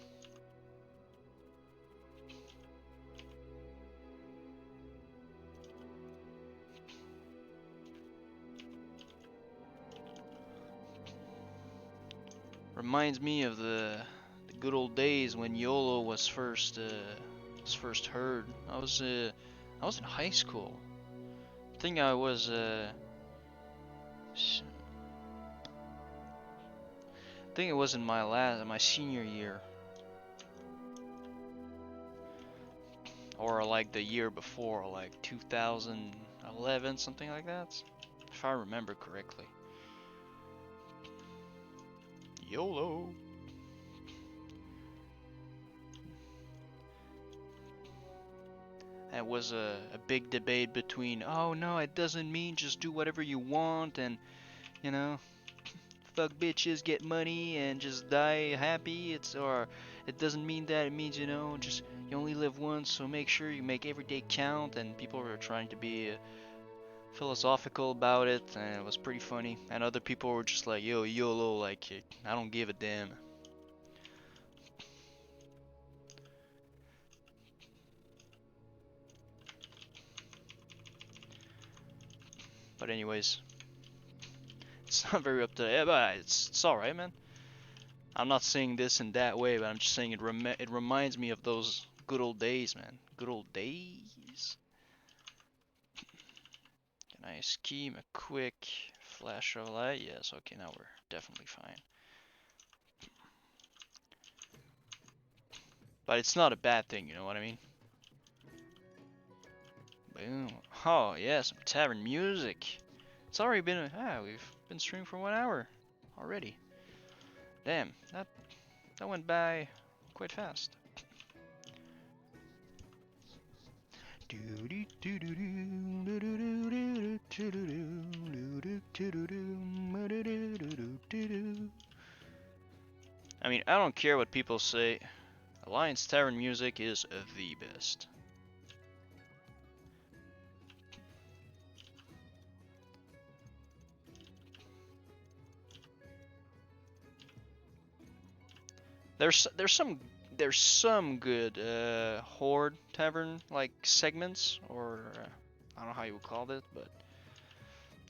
Speaker 1: Reminds me of the good old days when YOLO was first heard. I was in high school. I think I was I think it was in my senior year, or like the year before, like 2011, something like that, if I remember correctly. YOLO. It was a big debate between, oh no, it doesn't mean just do whatever you want and, you know, fuck bitches, get money, and just die happy. Or it doesn't mean that. It means, you know, just you only live once, so make sure you make every day count. And people were trying to be philosophical about it, and it was pretty funny. And other people were just like, yo, YOLO, like, I don't give a damn. But anyways, it's not very up to date, but it's alright, man. I'm not saying this in that way, but I'm just saying it reminds me of those good old days, man. Good old days. Can I scheme a quick flash of light? Yes, okay, now we're definitely fine. But it's not a bad thing, you know what I mean? Boom. Oh, yeah, some tavern music. It's already been, we've been streaming for 1 hour already. Damn, that went by quite fast. I mean, I don't care what people say. Alliance Tavern music is the best. There's some good horde tavern like segments, or I don't know how you would call it, but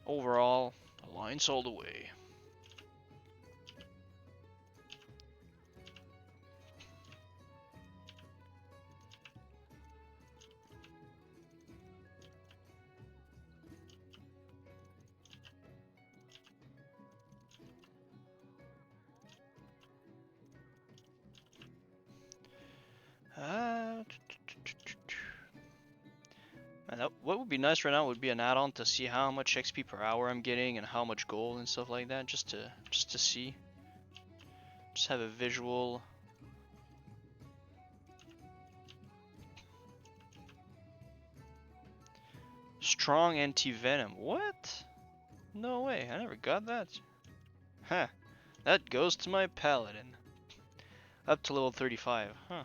Speaker 1: overall, Alliance all the way. Man, what would would be nice right now would be an add-on to see how much XP per hour I'm getting and how much gold and stuff like that, just to see. Just have a visual. Strong anti-venom. What? No way, I never got that. Huh. That goes to my Paladin. Up to level 35, huh.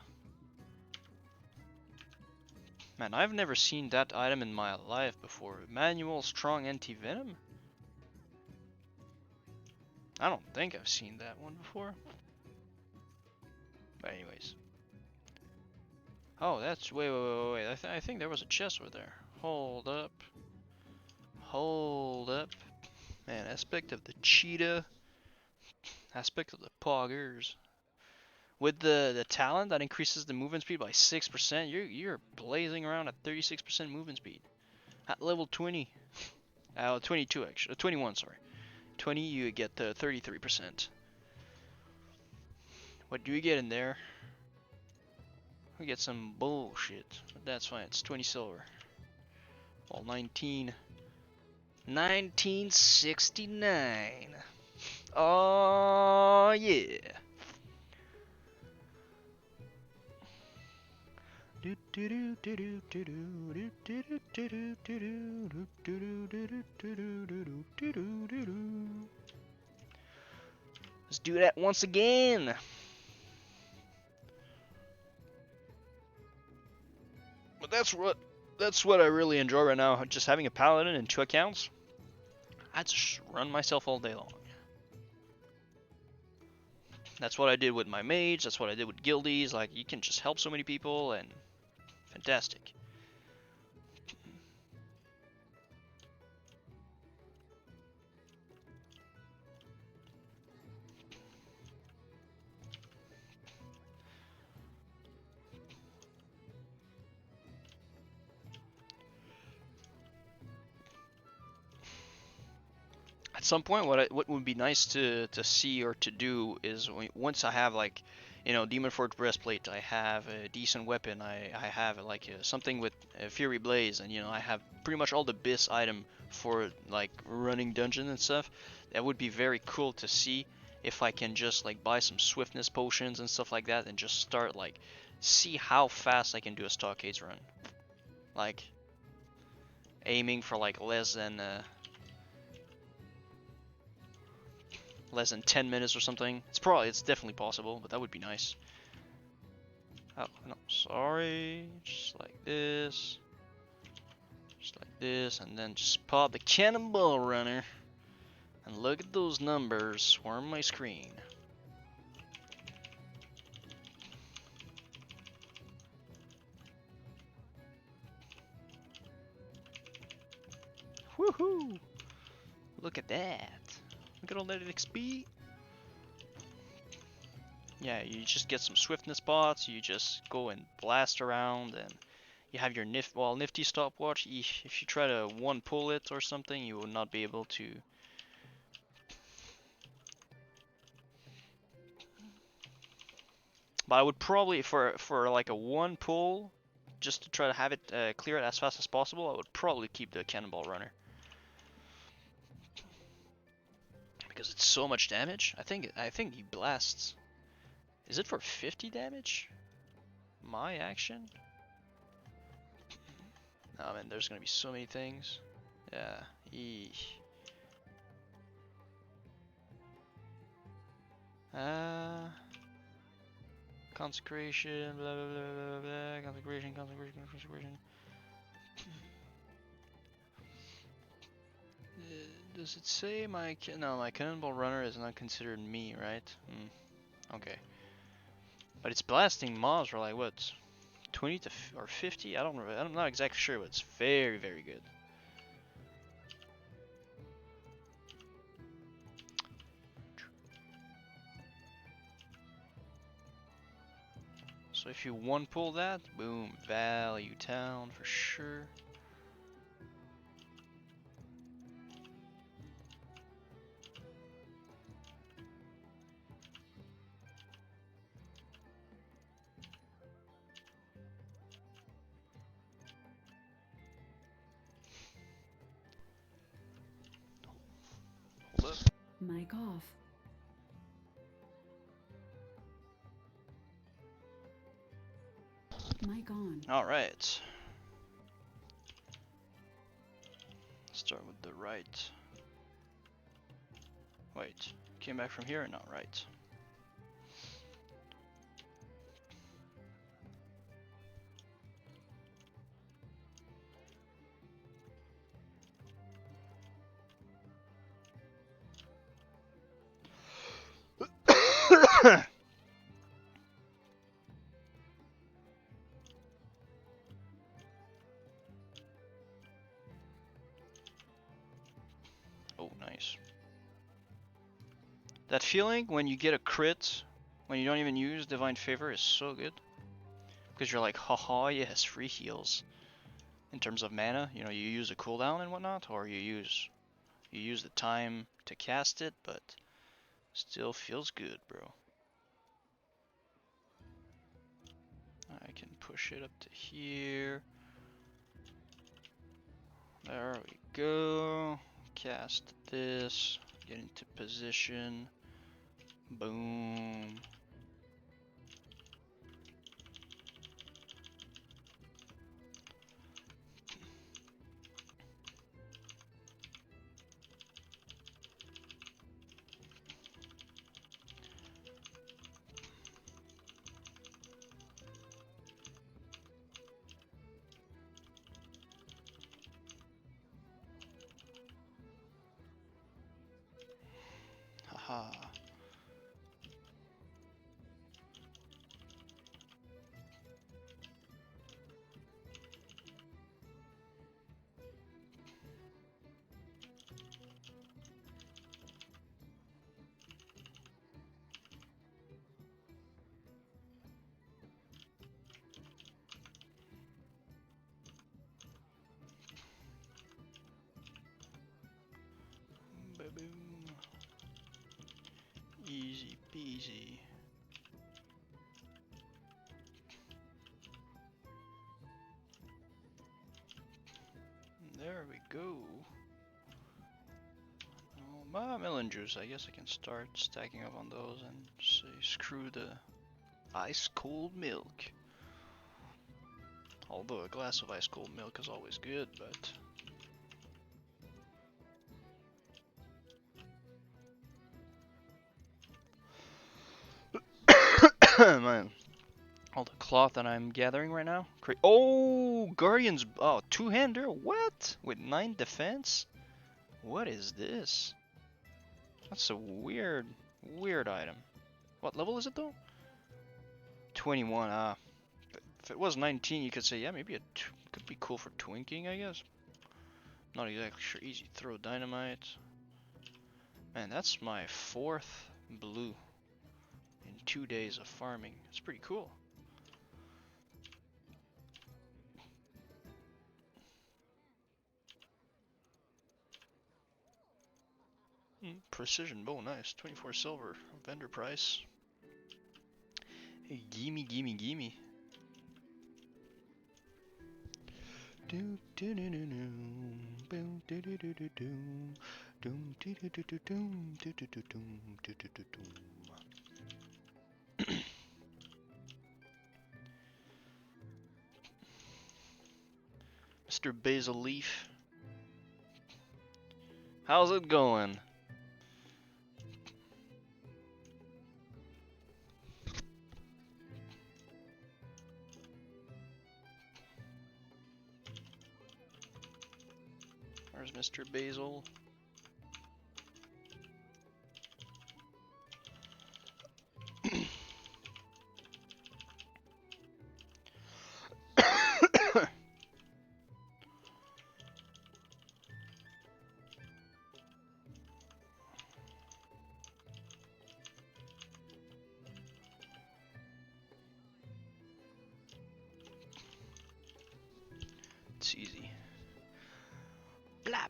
Speaker 1: Man, I've never seen that item in my life before. Manual strong anti-venom? I don't think I've seen that one before. But anyways. Oh, that's... Wait. I think there was a chest over there. Hold up. Hold up. Man, aspect of the cheetah. Aspect of the poggers. With the talent that increases the movement speed by 6%, you're blazing around at 36% movement speed. At level 20. 22 actually. 21, sorry. 20 you get 33%. What do we get in there? We get some bullshit. But that's fine, it's 20 silver. Well, 1969. Oh yeah. Let's do that once again. But that's what I really enjoy right now. Just having a Paladin and 2 accounts. I just run myself all day long. That's what I did with my mage. That's what I did with guildies. Like, you can just help so many people, and fantastic. At some point, what would be nice to see or to do is once I have, like, you know, Demon Forge breastplate, I have a decent weapon, I have like something with Fury Blaze, and you know I have pretty much all the BIS item for like running dungeon and stuff. That would be very cool to see if I can just like buy some swiftness potions and stuff like that and just start like see how fast I can do a Stockades run. Like aiming for like less than 10 minutes or something. It's definitely possible, but that would be nice. Oh, no, sorry. Just like this. Just like this, and then just pop the cannonball runner. And look at those numbers swarm my screen. Woohoo! Look at that. Look at all that XP. Yeah, you just get some swiftness bots, you just go and blast around, and you have your nifty stopwatch. If you try to one pull it or something, you will not be able to. But I would probably, for like a one pull, just to try to have it clear it as fast as possible, I would probably keep the cannonball runner. Because it's so much damage. I think he blasts. Is it for 50 damage? My action? Oh man, there's gonna be so many things. Yeah. Eesh. Consecration, blah blah blah blah blah. Consecration. Does it say my my cannonball runner is not considered me, right? Okay. But it's blasting mobs for like what, 20 to or 50? I don't know. I'm not exactly sure, but it's very good. So if you one pull that, boom, value town for sure.
Speaker 2: Mic off. Mic on.
Speaker 1: All right. Start with the right. Wait, came back from here? No, right. Oh, nice. That feeling when you get a crit, when you don't even use Divine Favor, is so good. Because you're like, haha, yes, free heals. In terms of mana, you know, you use a cooldown and whatnot, or you use the time to cast it, but still feels good, bro. I can push it up to here. There we go. Cast this. Get into position. Boom. Haha. Ba-boom. Easy peasy. There we go. Oh, melon juice. I guess I can start stacking up on those and say screw the ice cold milk. Although a glass of ice cold milk is always good, but man, all the cloth that I'm gathering right now. Oh, Guardians! Oh, two-hander. What? With 9 defense? What is this? That's a weird item. What level is it though? 21. Ah, if it was 19, you could say yeah, maybe it could be cool for twinking, I guess. Not exactly sure. Easy throw dynamite. Man, that's my 4th blue in 2 days of farming. It's pretty cool. Precision bow, nice. 24 silver. Vendor price. Hey, gimme, gimme, gimme. Mr. Basil Leaf. How's it going? Where's Mr. Basil? It's easy. Blap.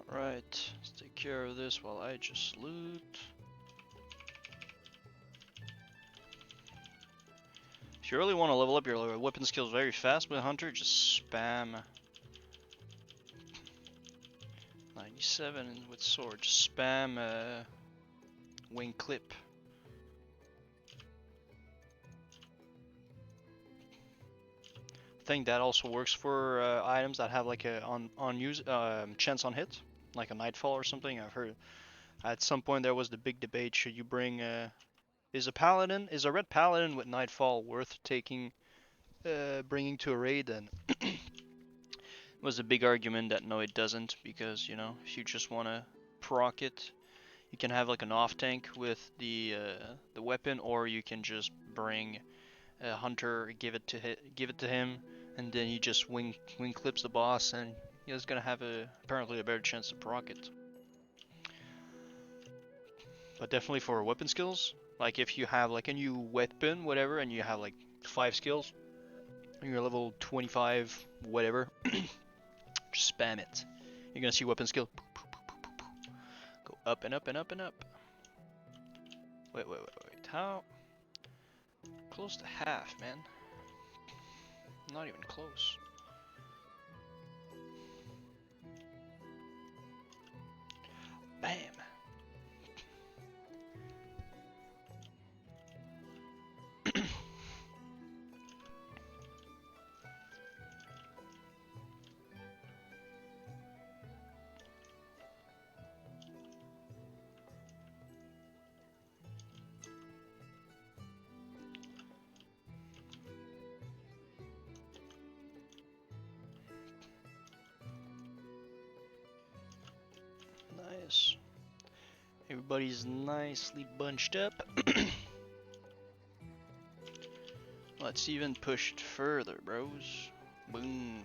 Speaker 1: Alright, let's take care of this while I just loot. If you really want to level up your weapon skills very fast with Hunter, just spam 97 with sword. Just spam wing clip. I think that also works for items that have like a chance on hit, like a Nightfall or something. I've heard at some point there was the big debate: should you bring is a red Paladin with Nightfall worth taking, bringing to a raid? And it was a big argument that no, it doesn't, because you know, if you just want to proc it, you can have like an off tank with the weapon, or you can just bring a Hunter, give it to him, and then he just wing clips the boss, and he's gonna have apparently a better chance to proc it. But definitely for weapon skills, like if you have like a new weapon, whatever, and you have like 5 skills, and you're level 25, whatever, just spam it. You're gonna see weapon skill go up and up and up and up. Wait, how? Close to half, man. Not even close. Bam. Nice. Everybody's nicely bunched up. Let's even push it further, bros. Boom.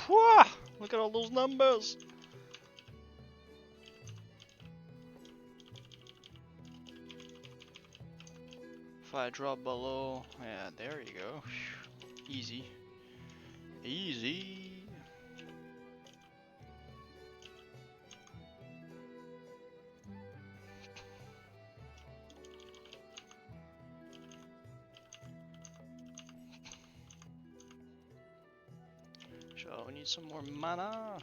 Speaker 1: Whoa! Look at all those numbers. If I drop below, yeah, there you go. Easy. Easy. So we need some more mana.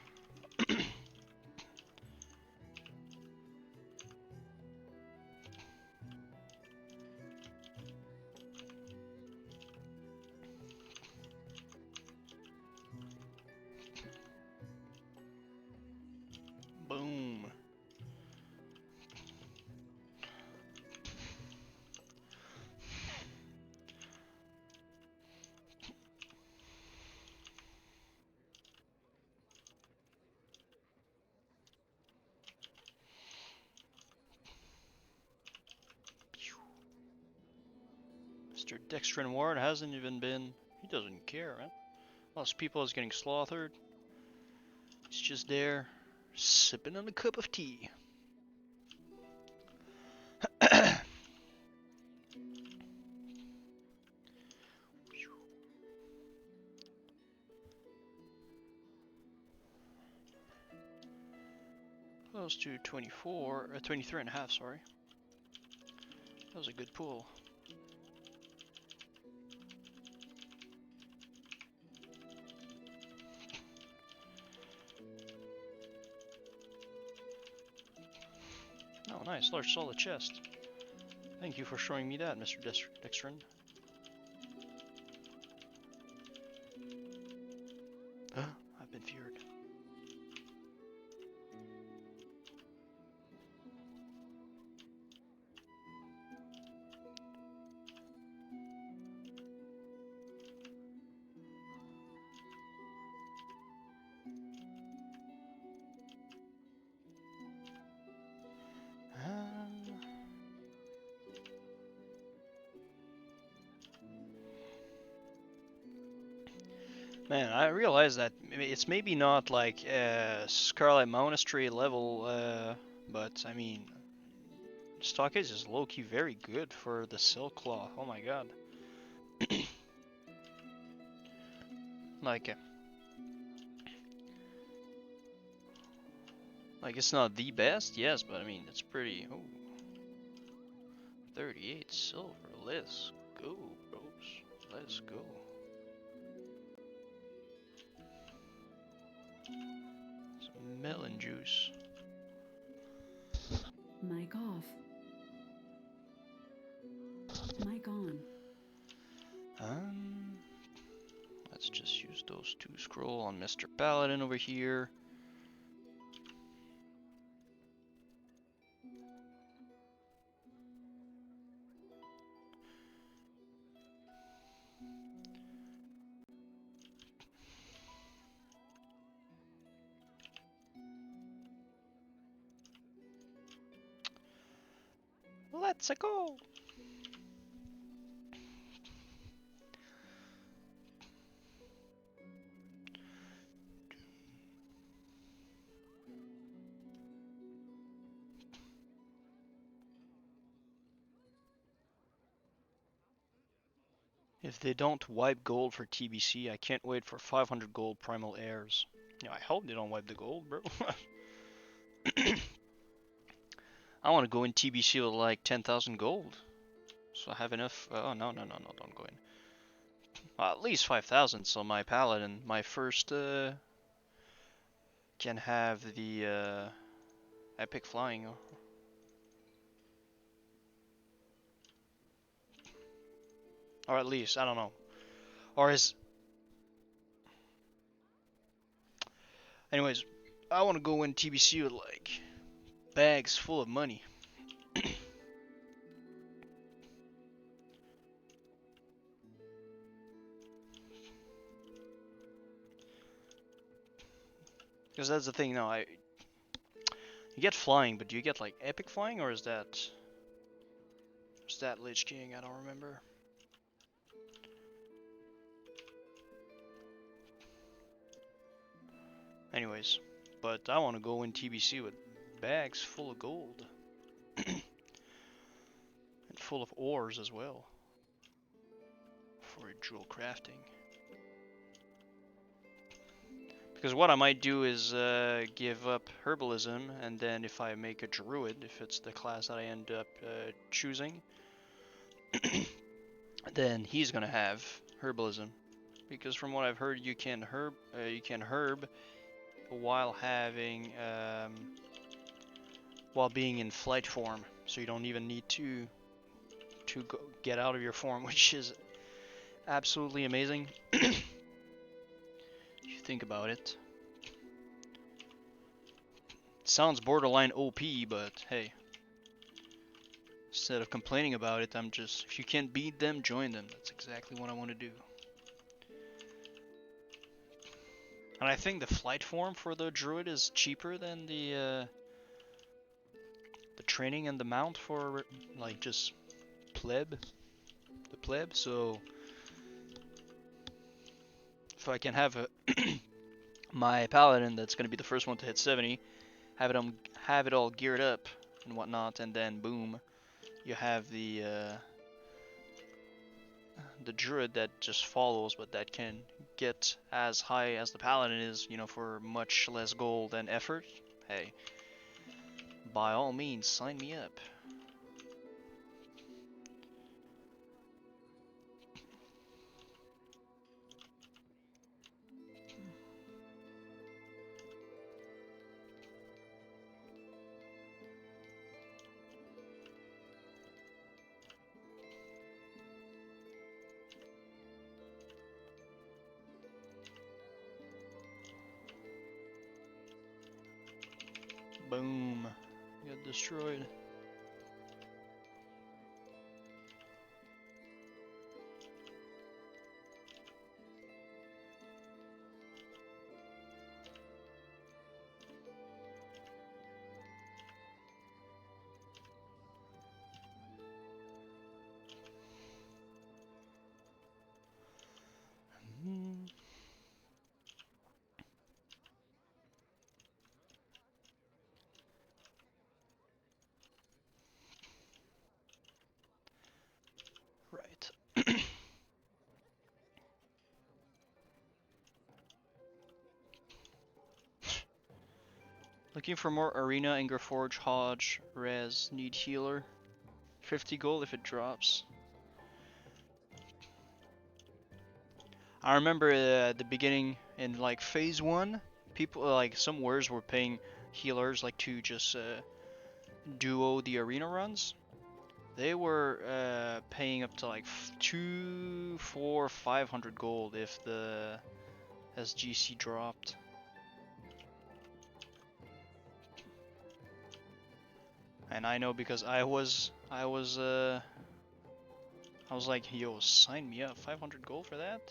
Speaker 1: Boom. Mr. Dextrin Ward hasn't even been... He doesn't care, man. Lots people is getting slaughtered. He's just there, sipping on a cup of tea. Close to 24, 23 and a half, sorry. That was a good pull. Oh, nice, large solid chest. Thank you for showing me that, Mr. Dextrin. I've been feared. Man, I realize that it's maybe not like Scarlet Monastery level, but I mean, Stockades is low-key very good for the Silk Cloth. Oh my god. Like it's not the best, yes, but I mean, it's pretty... Ooh. 38 silver. Let's go, bros. Let's go. Some melon juice.
Speaker 2: Mic off. Mic on.
Speaker 1: Let's just use those 2 scroll on Mr. Paladin over here. Let's go. If they don't wipe gold for TBC, I can't wait for 500 gold primal heirs. Yeah, I hope they don't wipe the gold, bro. I want to go in TBC with like 10,000 gold. So I have enough. Oh, no, don't go in. Well, at least 5,000, so my Paladin, my first, can have the, epic flying. Or at least, I don't know. Or is... Anyways, I want to go in TBC with like bags full of money. Because that's the thing, no, you get flying, but do you get like epic flying, or is that Lich King? I don't remember. Anyways, but I want to go in TBC with bags full of gold. And full of ores as well. For jewel crafting. Because what I might do is give up herbalism, and then if I make a druid, if it's the class that I end up choosing, then he's gonna have herbalism. Because from what I've heard, you can herb while having while being in flight form, so you don't even need to get out of your form, which is absolutely amazing. If you think about it. Sounds borderline OP, but hey, instead of complaining about it, I'm just, if you can't beat them, join them. That's exactly what I want to do. And I think the flight form for the druid is cheaper than the training and the mount for like just the pleb. So if I can have a my paladin that's gonna be the first one to hit 70, have it all geared up and whatnot, and then boom, you have the druid that just follows, but that can get as high as the paladin is, you know, for much less gold and effort. Hey, by all means, sign me up. Boom. Got destroyed. Right. Looking for more arena, Ingerforge, Hodge, Res, need healer. 50 gold if it drops. I remember at the beginning in like phase 1, people like some warriors were paying healers like to just duo the arena runs. They were paying up to like 2, 4, 500 gold if the SGC dropped. And I know because I was like, yo, sign me up, 500 gold for that?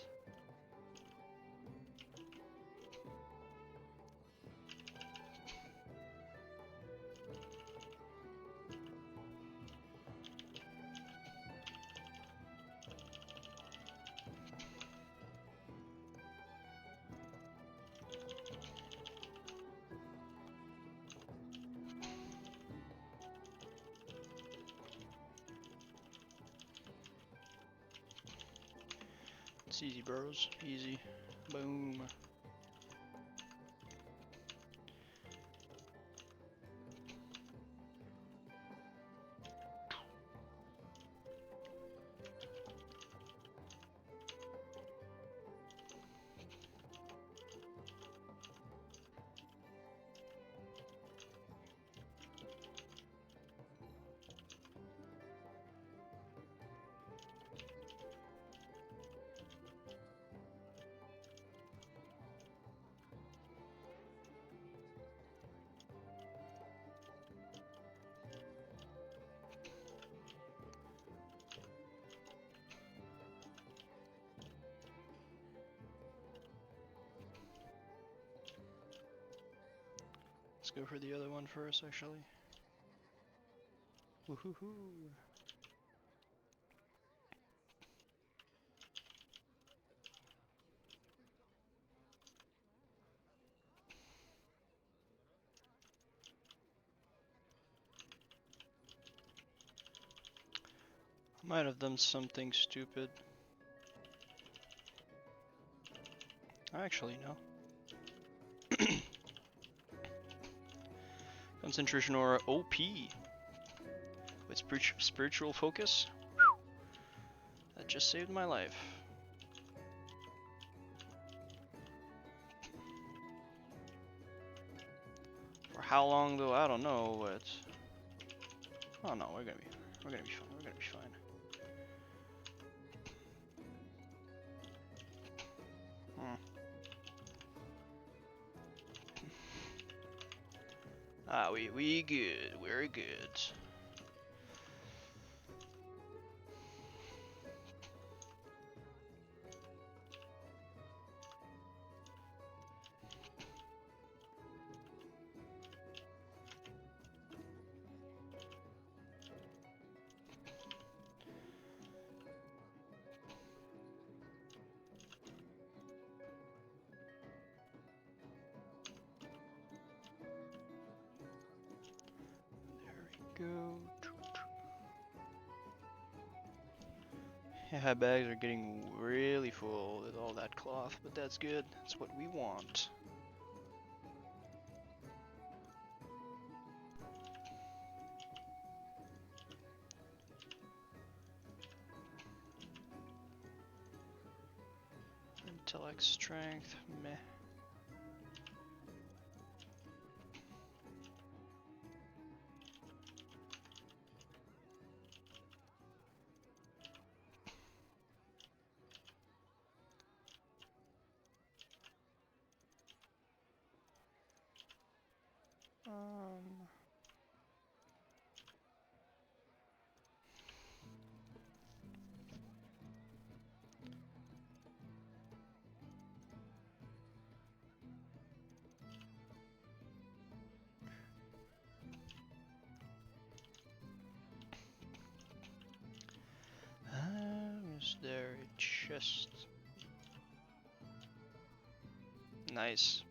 Speaker 1: It's easy, bros. Easy. Boom. Let's go for the other one first, actually. Woohoo! Might have done something stupid. Actually, no. Concentration aura OP with spiritual focus. That just saved my life. For how long though, I don't know, but oh no, we're gonna be fine. We're gonna be fine. Ah, we good. We're good. Go. Yeah, bags are getting really full with all that cloth, but that's good. That's what we want. Intellect, strength, meh. Is there a chest? Nice.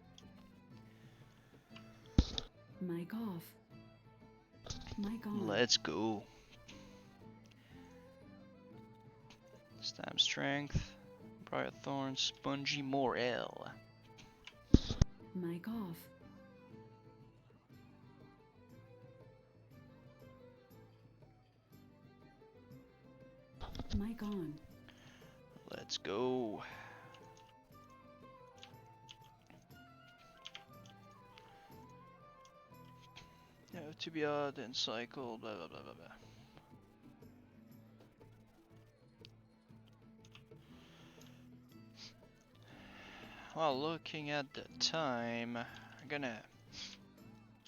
Speaker 2: Mic off. Mic on.
Speaker 1: Let's go. Stab strength. Briar thorn, spongy morel.
Speaker 2: Mic off. Mic on.
Speaker 1: Let's go. Yeah, to be odd and cycle, blah blah blah blah blah. Well, looking at the time, I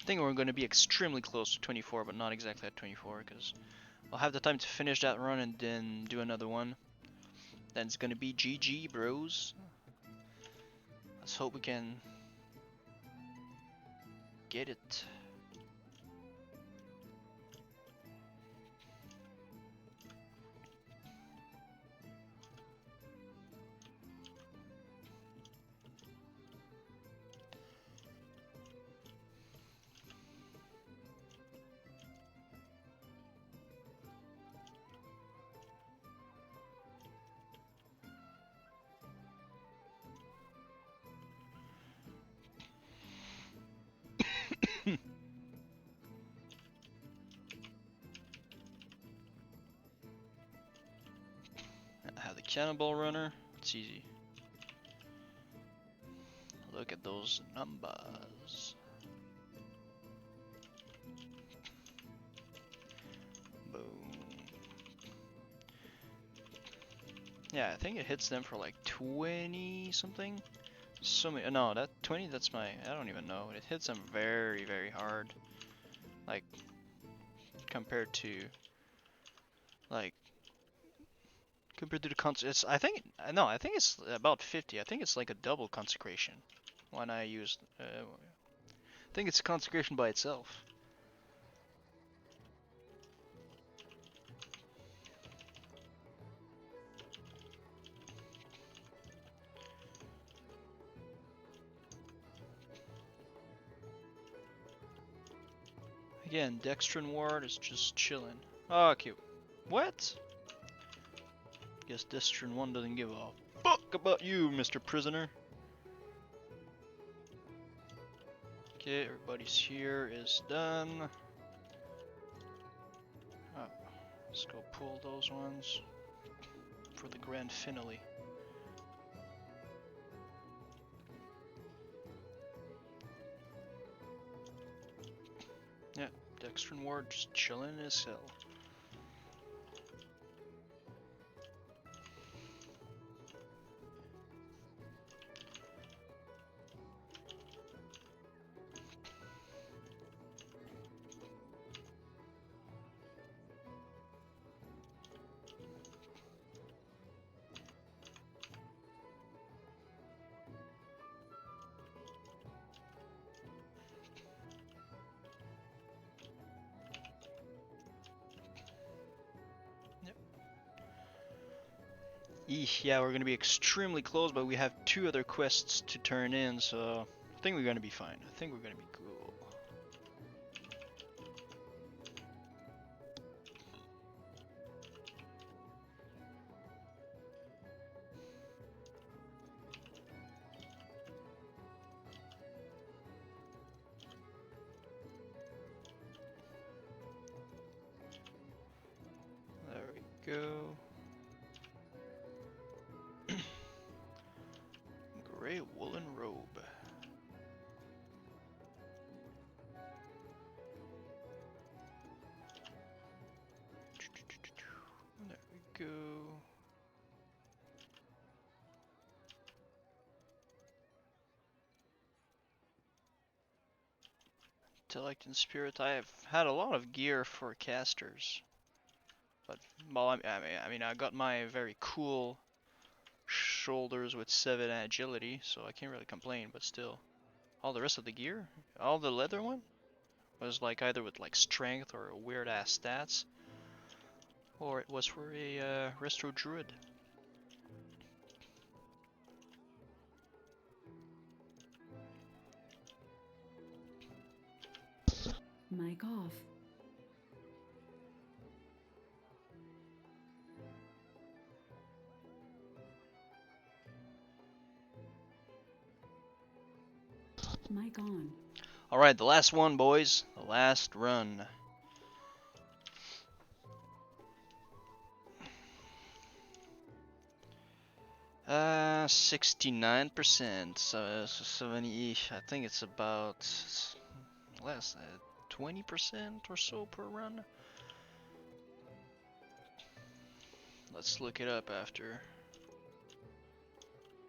Speaker 1: think we're gonna be extremely close to 24, but not exactly at 24, because I'll have the time to finish that run and then do another one. Then it's gonna be GG, bros. Let's hope we can get it. I have the cannonball runner. It's easy. Look at those numbers. Boom. Yeah, I think it hits them for like 20 something. So many. No, that 20. That's my. I don't even know. It hits them very, very hard. Like compared to like compared to the it's. I think no. I think it's about 50. I think it's like a double consecration when I used. I think it's consecration by itself. Again, Dextrin Ward is just chilling. Oh, cute. What? Guess Dextrin 1 doesn't give a fuck about you, Mr. Prisoner. Okay, everybody's here is done. Oh, let's go pull those ones for the grand finale. Yeah, Dextrin Ward just chilling in his cell. Eesh, yeah, we're gonna be extremely close, but we have 2 other quests to turn in, so I think we're gonna be fine. I think we're gonna be cool. There we go. Gray woolen robe. There we go. Intellect and spirit. I have had a lot of gear for casters, but well, I mean, I got my very cool shoulders with 7 agility, so I can't really complain. But still, all the rest of the gear, all the leather one, was like either with like strength or weird ass stats, or it was for a resto druid.
Speaker 2: Mic off. Mic on.
Speaker 1: Alright, the last one, boys. The last run. 69%, so 70-ish. I think it's about less, 20% or so per run. Let's look it up after.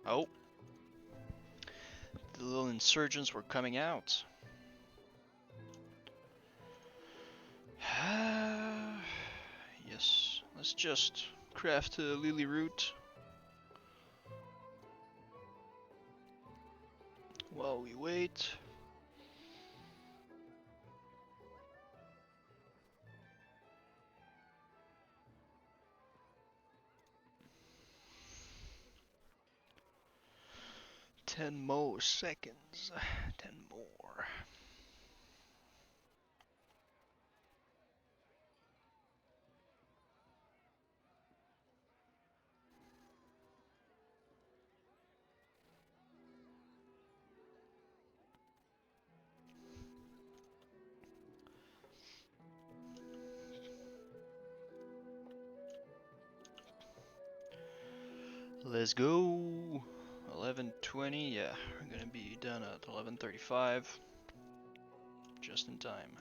Speaker 1: Oh, the little insurgents were coming out. Yes, let's just craft a lily root while we wait. Ten more seconds. 10 more. Let's go. 11:20. Yeah, we're gonna be done at 11:35. Just in time.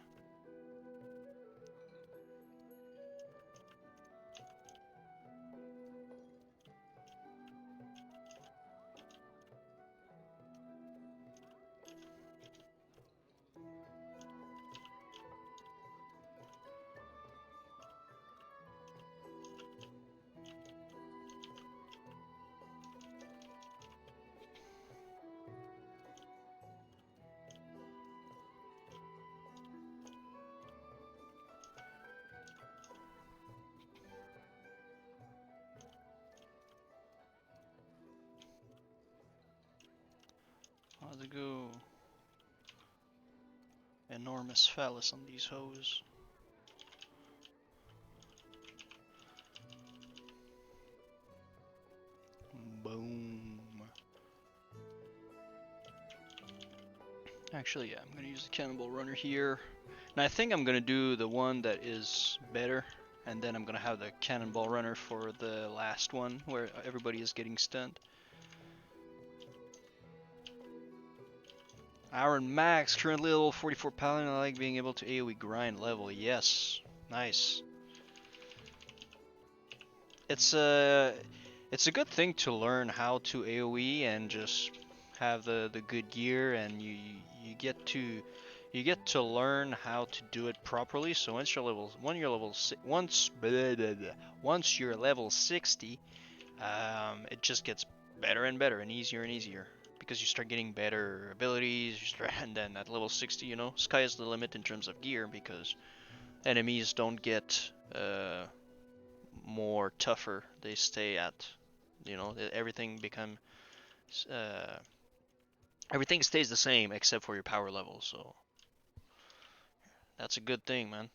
Speaker 1: How's it go? Enormous phallus on these hoes. Boom. Actually, yeah, I'm gonna use the cannonball runner here. And I think I'm gonna do the one that is better. And then I'm gonna have the cannonball runner for the last one where everybody is getting stunned. Iron Max, currently level 44 Paladin. I like being able to AoE grind level. Yes, nice. It's a good thing to learn how to AoE and just have the good gear, and you get to learn how to do it properly. So once you're level once you're level 60, it just gets better and better and easier. Because you start getting better abilities, and then at level 60, you know, sky is the limit in terms of gear, because enemies don't get more tougher. They stay at, you know, everything stays the same except for your power level. So that's a good thing, man.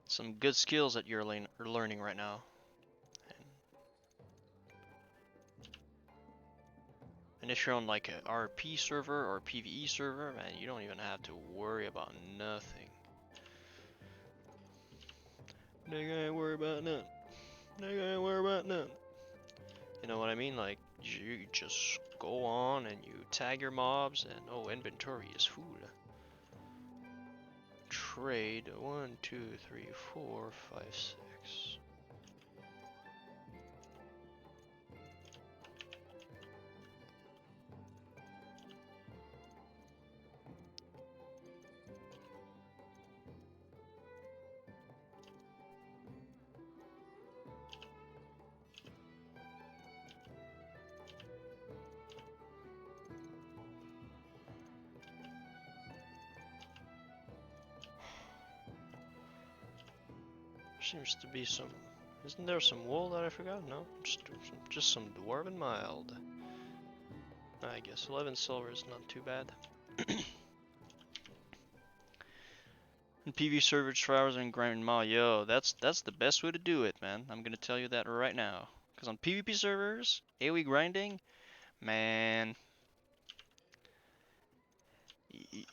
Speaker 1: Some good skills that you're learning right now. And if you're on like a RP server or PvE server, man, you don't even have to worry about nothing. Nigga ain't worry about nothing. Nigga ain't worry about nothing. You know what I mean? Like, you just go on and you tag your mobs, and oh, inventory is full. Trade 1, 2, 3, 4, 5, 6. Seems to be some. Isn't there some wool that I forgot? No, just some dwarven mild. I guess 11 silver is not too bad. And PV servers for hours and grind ma, yo, that's the best way to do it, man. I'm gonna tell you that right now. Cause on PvP servers, AoE grinding, man,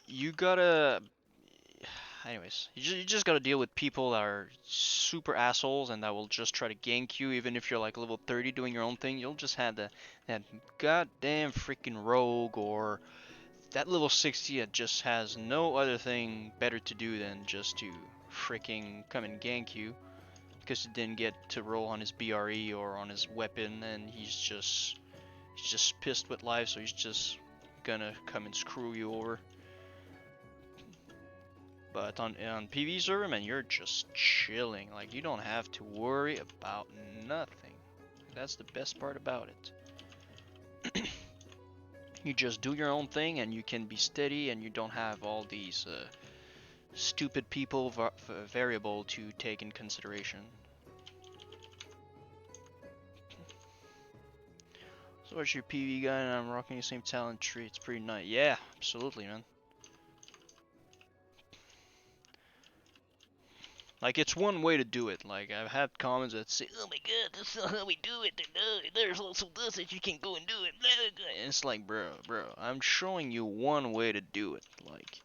Speaker 1: you gotta. anyways, you just gotta deal with people that are super assholes and that will just try to gank you even if you're like level 30 doing your own thing. You'll just have that goddamn freaking rogue or that level 60 that just has no other thing better to do than just to freaking come and gank you because he didn't get to roll on his BRE or on his weapon, and he's just pissed with life, so he's just gonna come and screw you over. But on PV server, man, you're just chilling. Like, you don't have to worry about nothing. That's the best part about it. You just do your own thing, and you can be steady, and you don't have all these stupid people variable to take in consideration. So what's your PV guy, and I'm rocking the same talent tree. It's pretty nice. Yeah, absolutely, man. Like, it's one way to do it. Like, I've had comments that say, "Oh my god, that's not how we do it. There's also this that you can go and do it." And it's like, bro, I'm showing you one way to do it. Like,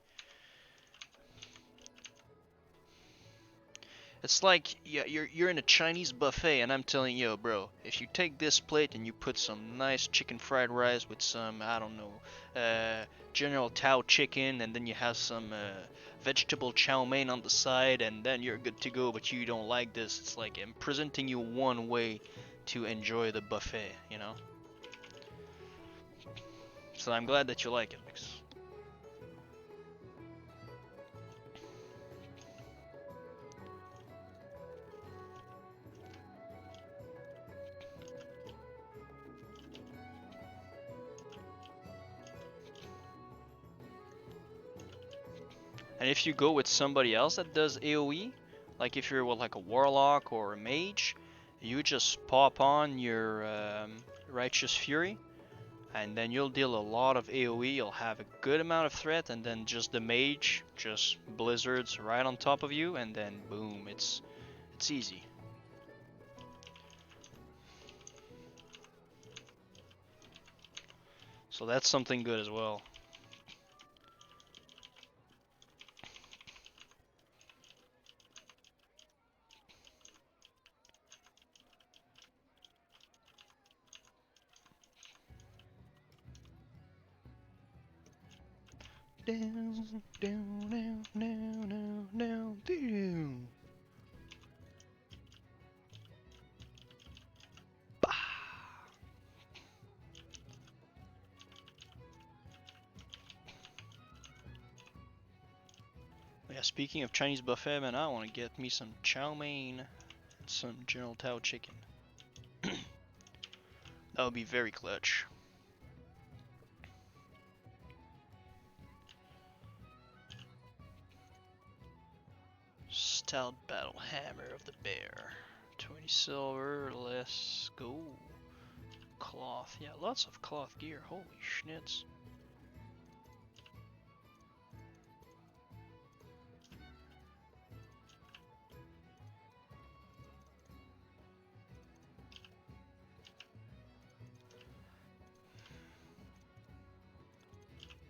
Speaker 1: it's like, yeah, you're in a Chinese buffet, and I'm telling you, bro, if you take this plate and you put some nice chicken fried rice with some, I don't know, General Tao chicken, and then you have some vegetable chow mein on the side, and then you're good to go. But you don't like this. It's like I'm presenting you one way to enjoy the buffet, you know. So I'm glad that you like it, because and if you go with somebody else that does AoE, like if you're with like a warlock or a mage, you just pop on your Righteous Fury, and then you'll deal a lot of AoE. You'll have a good amount of threat, and then just the mage just blizzards right on top of you, and then boom, it's easy. So that's something good as well. Down, down, down, down, down, down, down. Bah! Yeah, speaking of Chinese buffet, man, I want to get me some chow mein and some General Tao chicken. That would be very clutch. Stout battle hammer of the bear. 20 silver, let's go. Cloth, yeah, lots of cloth gear, holy schnitz.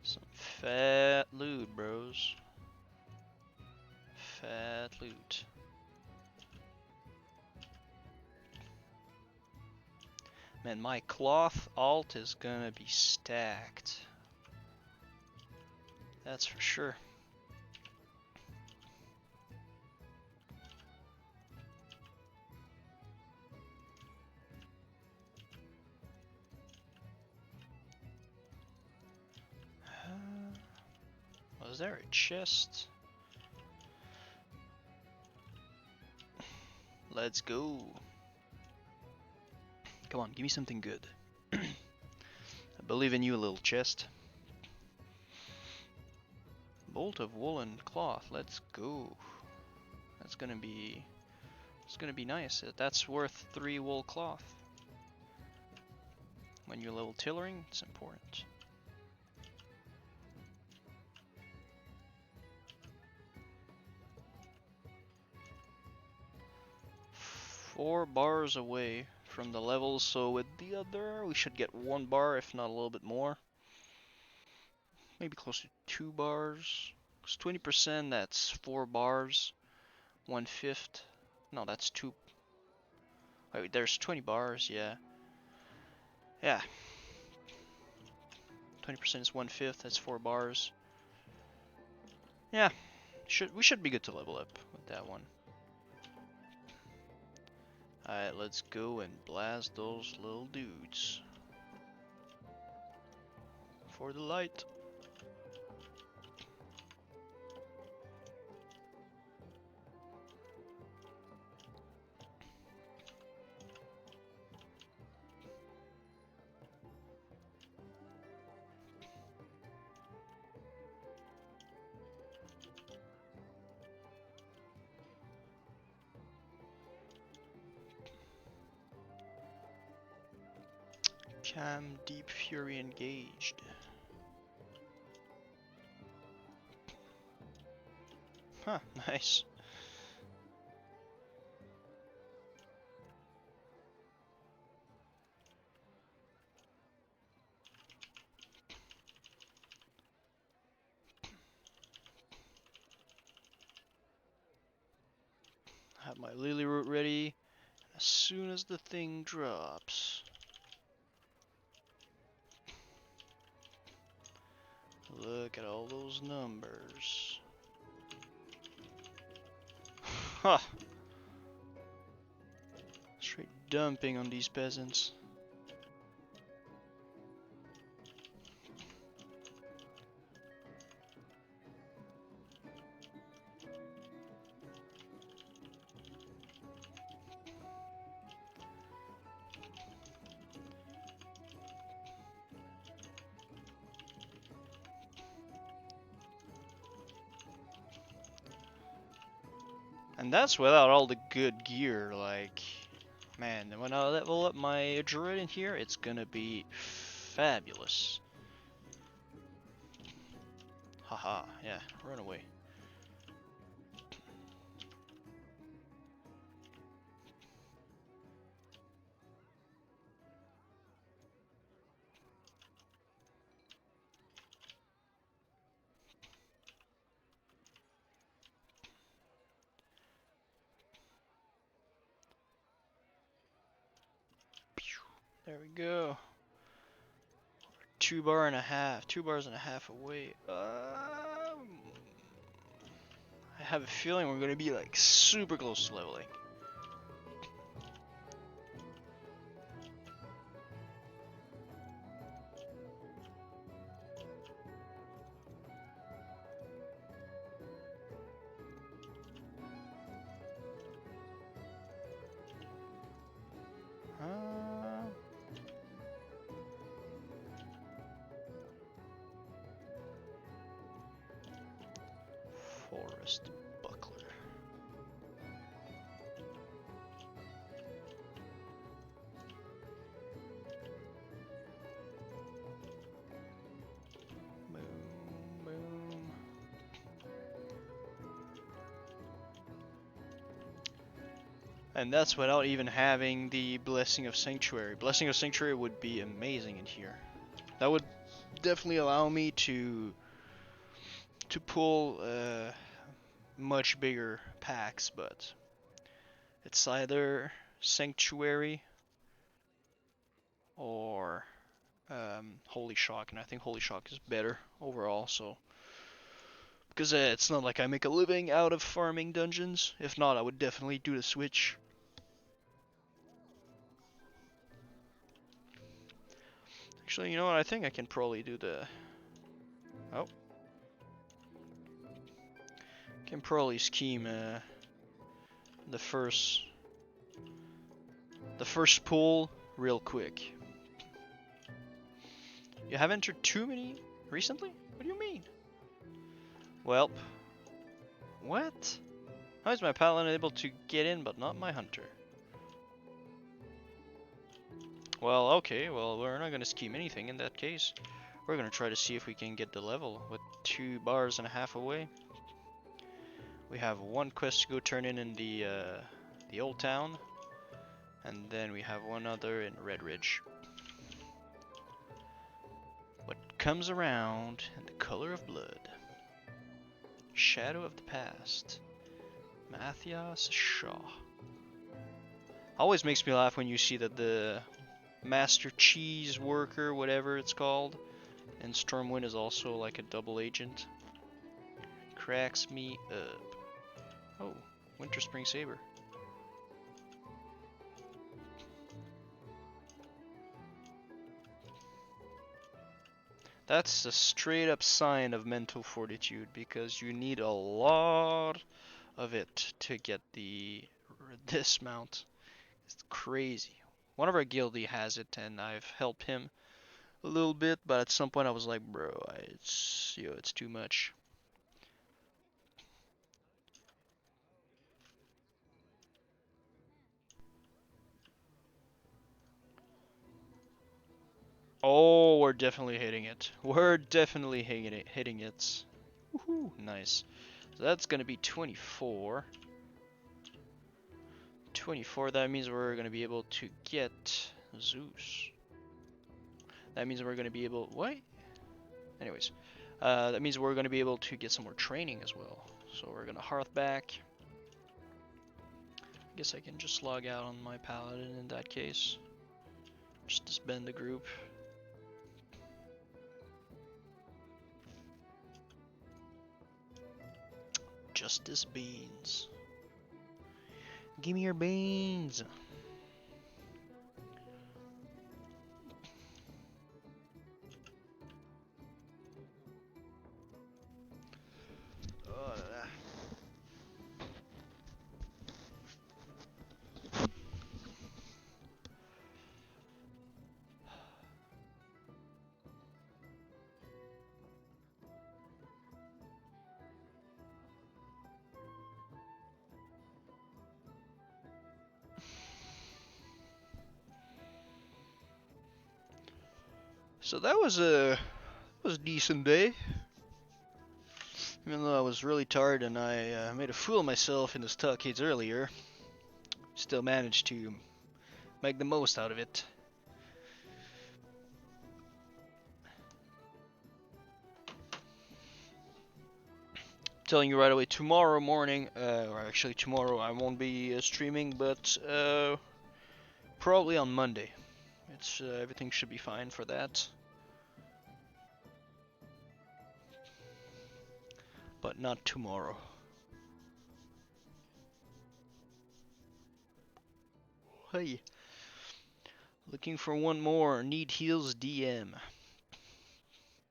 Speaker 1: Some fat loot, bros. Fat loot. Man, my cloth alt is gonna be stacked. That's for sure. Was there a chest? Let's go. Come on, give me something good. I believe in you, little chest. Bolt of woolen cloth. Let's go. That's gonna be. It's gonna be nice. That's worth 3 wool cloth. When you're level tailoring, it's important. 4 bars away from the levels, so with the other, we should get 1 bar, if not a little bit more. Maybe close to 2 bars. It's 20%, that's 4 bars. 1/5. No, that's 2. Wait, there's 20 bars, yeah. Yeah. 20% is 1/5, that's 4 bars. Yeah. We should be good to level up with that one. Alright, let's go and blast those little dudes. For the light. Cam Deep Fury engaged. Huh, nice. I have my lily root ready as soon as the thing drops. Look at all those numbers. Huh. Straight dumping on these peasants. And that's without all the good gear, like, man, when I level up my druid in here, it's gonna be fabulous. Haha, yeah, run away. There we go. 2 bars and a half. 2 bars and a half away. I have a feeling we're gonna be like super close to leveling. Forest buckler. Boom, boom. And that's without even having the Blessing of Sanctuary. Blessing of Sanctuary would be amazing in here. That would definitely allow me to pull much bigger packs, but it's either Sanctuary or Holy Shock, and I think Holy Shock is better overall. So, because it's not like I make a living out of farming dungeons. If not, I would definitely do the switch. Actually, you know what? I think I can probably do the. Oh. Can probably scheme the first pull real quick. You have entered too many recently? What do you mean? Welp. What? How is my Paladin able to get in but not my Hunter? Well, okay, well, we're not gonna scheme anything in that case. We're gonna try to see if we can get the level with 2 bars and a half away. We have one quest to go turn in the old town, and then we have one other in Red Ridge. What comes around in the color of blood. Shadow of the Past. Matthias Shaw. Always makes me laugh when you see that the Master Cheese Worker, whatever it's called, and Stormwind is also like a double agent. Cracks me up. Oh, Winter Spring Saber. That's a straight up sign of mental fortitude because you need a lot of it to get this mount. It's crazy. One of our guildie has it and I've helped him a little bit, but at some point I was like, bro, it's too much. Oh, we're definitely hitting it. We're definitely hitting it. Woohoo, nice. So that's gonna be 24. 24, that means we're gonna be able to get Zeus. That means we're gonna be able, what? Anyways, that means we're gonna be able to get some more training as well. So we're gonna hearth back. I guess I can just log out on my Paladin in that case. Just disband the group. Justice beans. Give me your beans. So that was a decent day. Even though I was really tired and I made a fool of myself in the Stockades earlier, still managed to make the most out of it. Telling you right away, tomorrow morning, or actually tomorrow I won't be streaming, but probably on Monday. It's everything should be fine for that. But not tomorrow. Hey. Looking for one more. Need heals DM.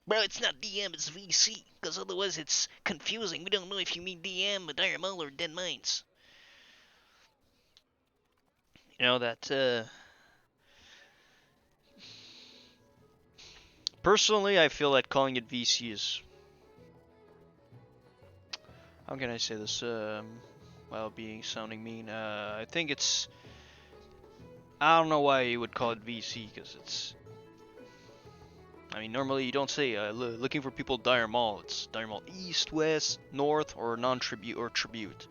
Speaker 1: Bro, it's not DM, it's VC. Because otherwise it's confusing. We don't know if you mean DM, Diamol, or Dead Mines. You know that, personally, I feel that calling it VC is... How can I say this, while being sounding mean? I think it's... I don't know why you would call it VC, because it's... I mean, normally you don't say, looking for people Dire Maul. It's Dire Maul East, West, North, or non-tribute, or tribute.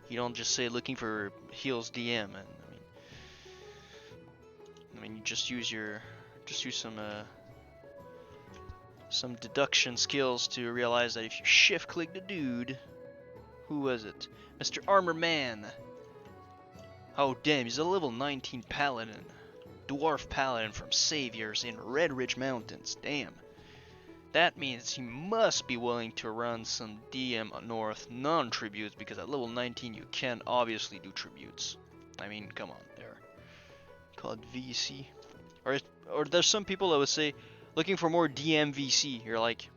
Speaker 1: You don't just say looking for heals DM, and I mean, you just use some deduction skills to realize that if you shift click the dude, who was it? Mr. Armor Man. Oh damn, he's a level 19 Paladin. Dwarf Paladin from Saviors in Red Ridge Mountains. Damn. That means he must be willing to run some DM North non-tributes, because at level 19 you can obviously do tributes. I mean, come on, there. Call it VC. Or there's some people that would say, looking for more DM VC. You're like,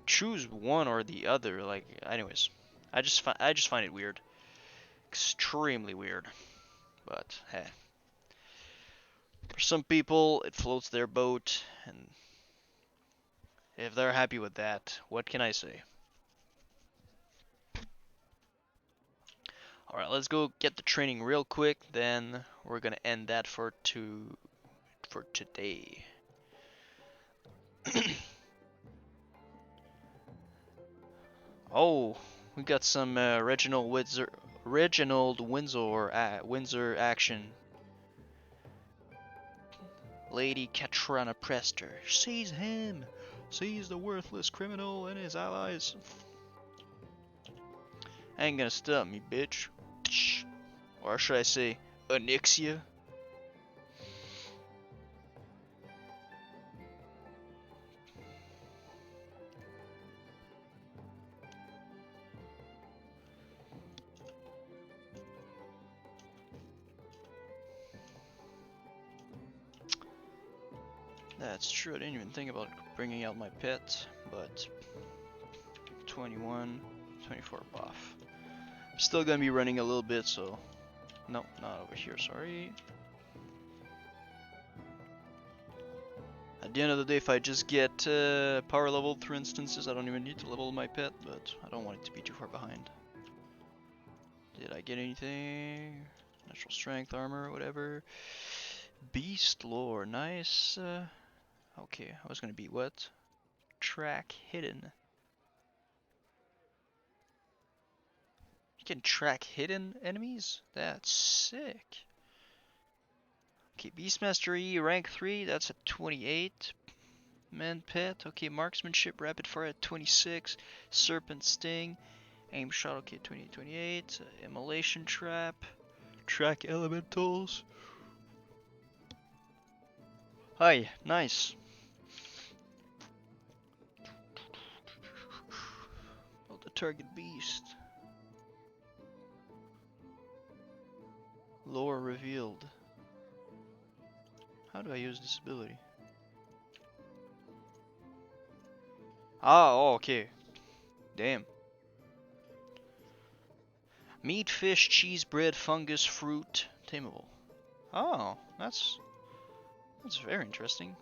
Speaker 1: choose one or the other. Like, anyways, I just find it weird, extremely weird. But hey, for some people it floats their boat, and if they're happy with that, what can I say? All right, let's go get the training real quick. Then we're gonna end that for today. Oh, we got some Reginald Windsor action. Lady Katrana Prester. Seize him! Seize the worthless criminal and his allies. Ain't gonna stop me, bitch. Or should I say, Onyxia? That's true, I didn't even think about bringing out my pet, but 21, 24 buff. I'm still gonna be running a little bit, so... No, not over here, sorry. At the end of the day, if I just get power leveled through instances, I don't even need to level my pet, but I don't want it to be too far behind. Did I get anything? Natural strength, armor, whatever. Beast lore, nice. Okay, I was gonna be what? Track hidden. You can track hidden enemies? That's sick. Okay, Beastmaster E, rank 3, that's at 28. Man pet, okay, marksmanship, rapid fire at 26. Serpent sting, aim shot, okay, 28. Immolation trap, track elementals. Hi, nice. Oh, the target beast. Lore revealed. How do I use this ability? Ah, oh, okay. Damn. Meat, fish, cheese, bread, fungus, fruit, tameable. Oh, that's very interesting.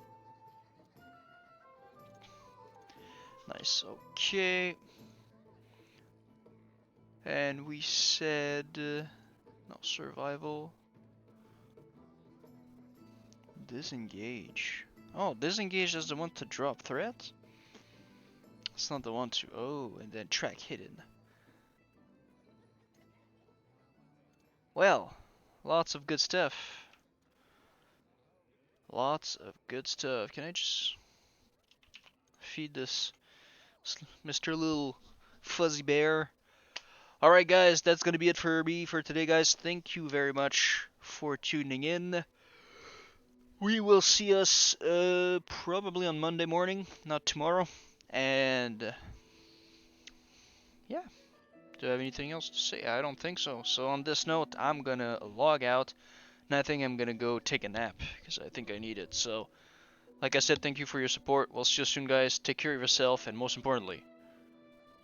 Speaker 1: Nice, okay. And we said, no, survival. Disengage. Oh, disengage is the one to drop threat? It's not the one to, oh, and then track hidden. Well, lots of good stuff. Lots of good stuff. Can I just feed this Mr. Little Fuzzy Bear? Alright guys, that's going to be it for me for today guys. Thank you very much for tuning in. We will see us probably on Monday morning, not tomorrow. And yeah, do I have anything else to say? I don't think so. So on this note, I'm going to log out. And I think I'm going to go take a nap because I think I need it. So like I said, thank you for your support. We'll see you soon guys. Take care of yourself and most importantly,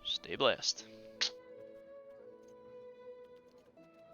Speaker 1: stay blessed.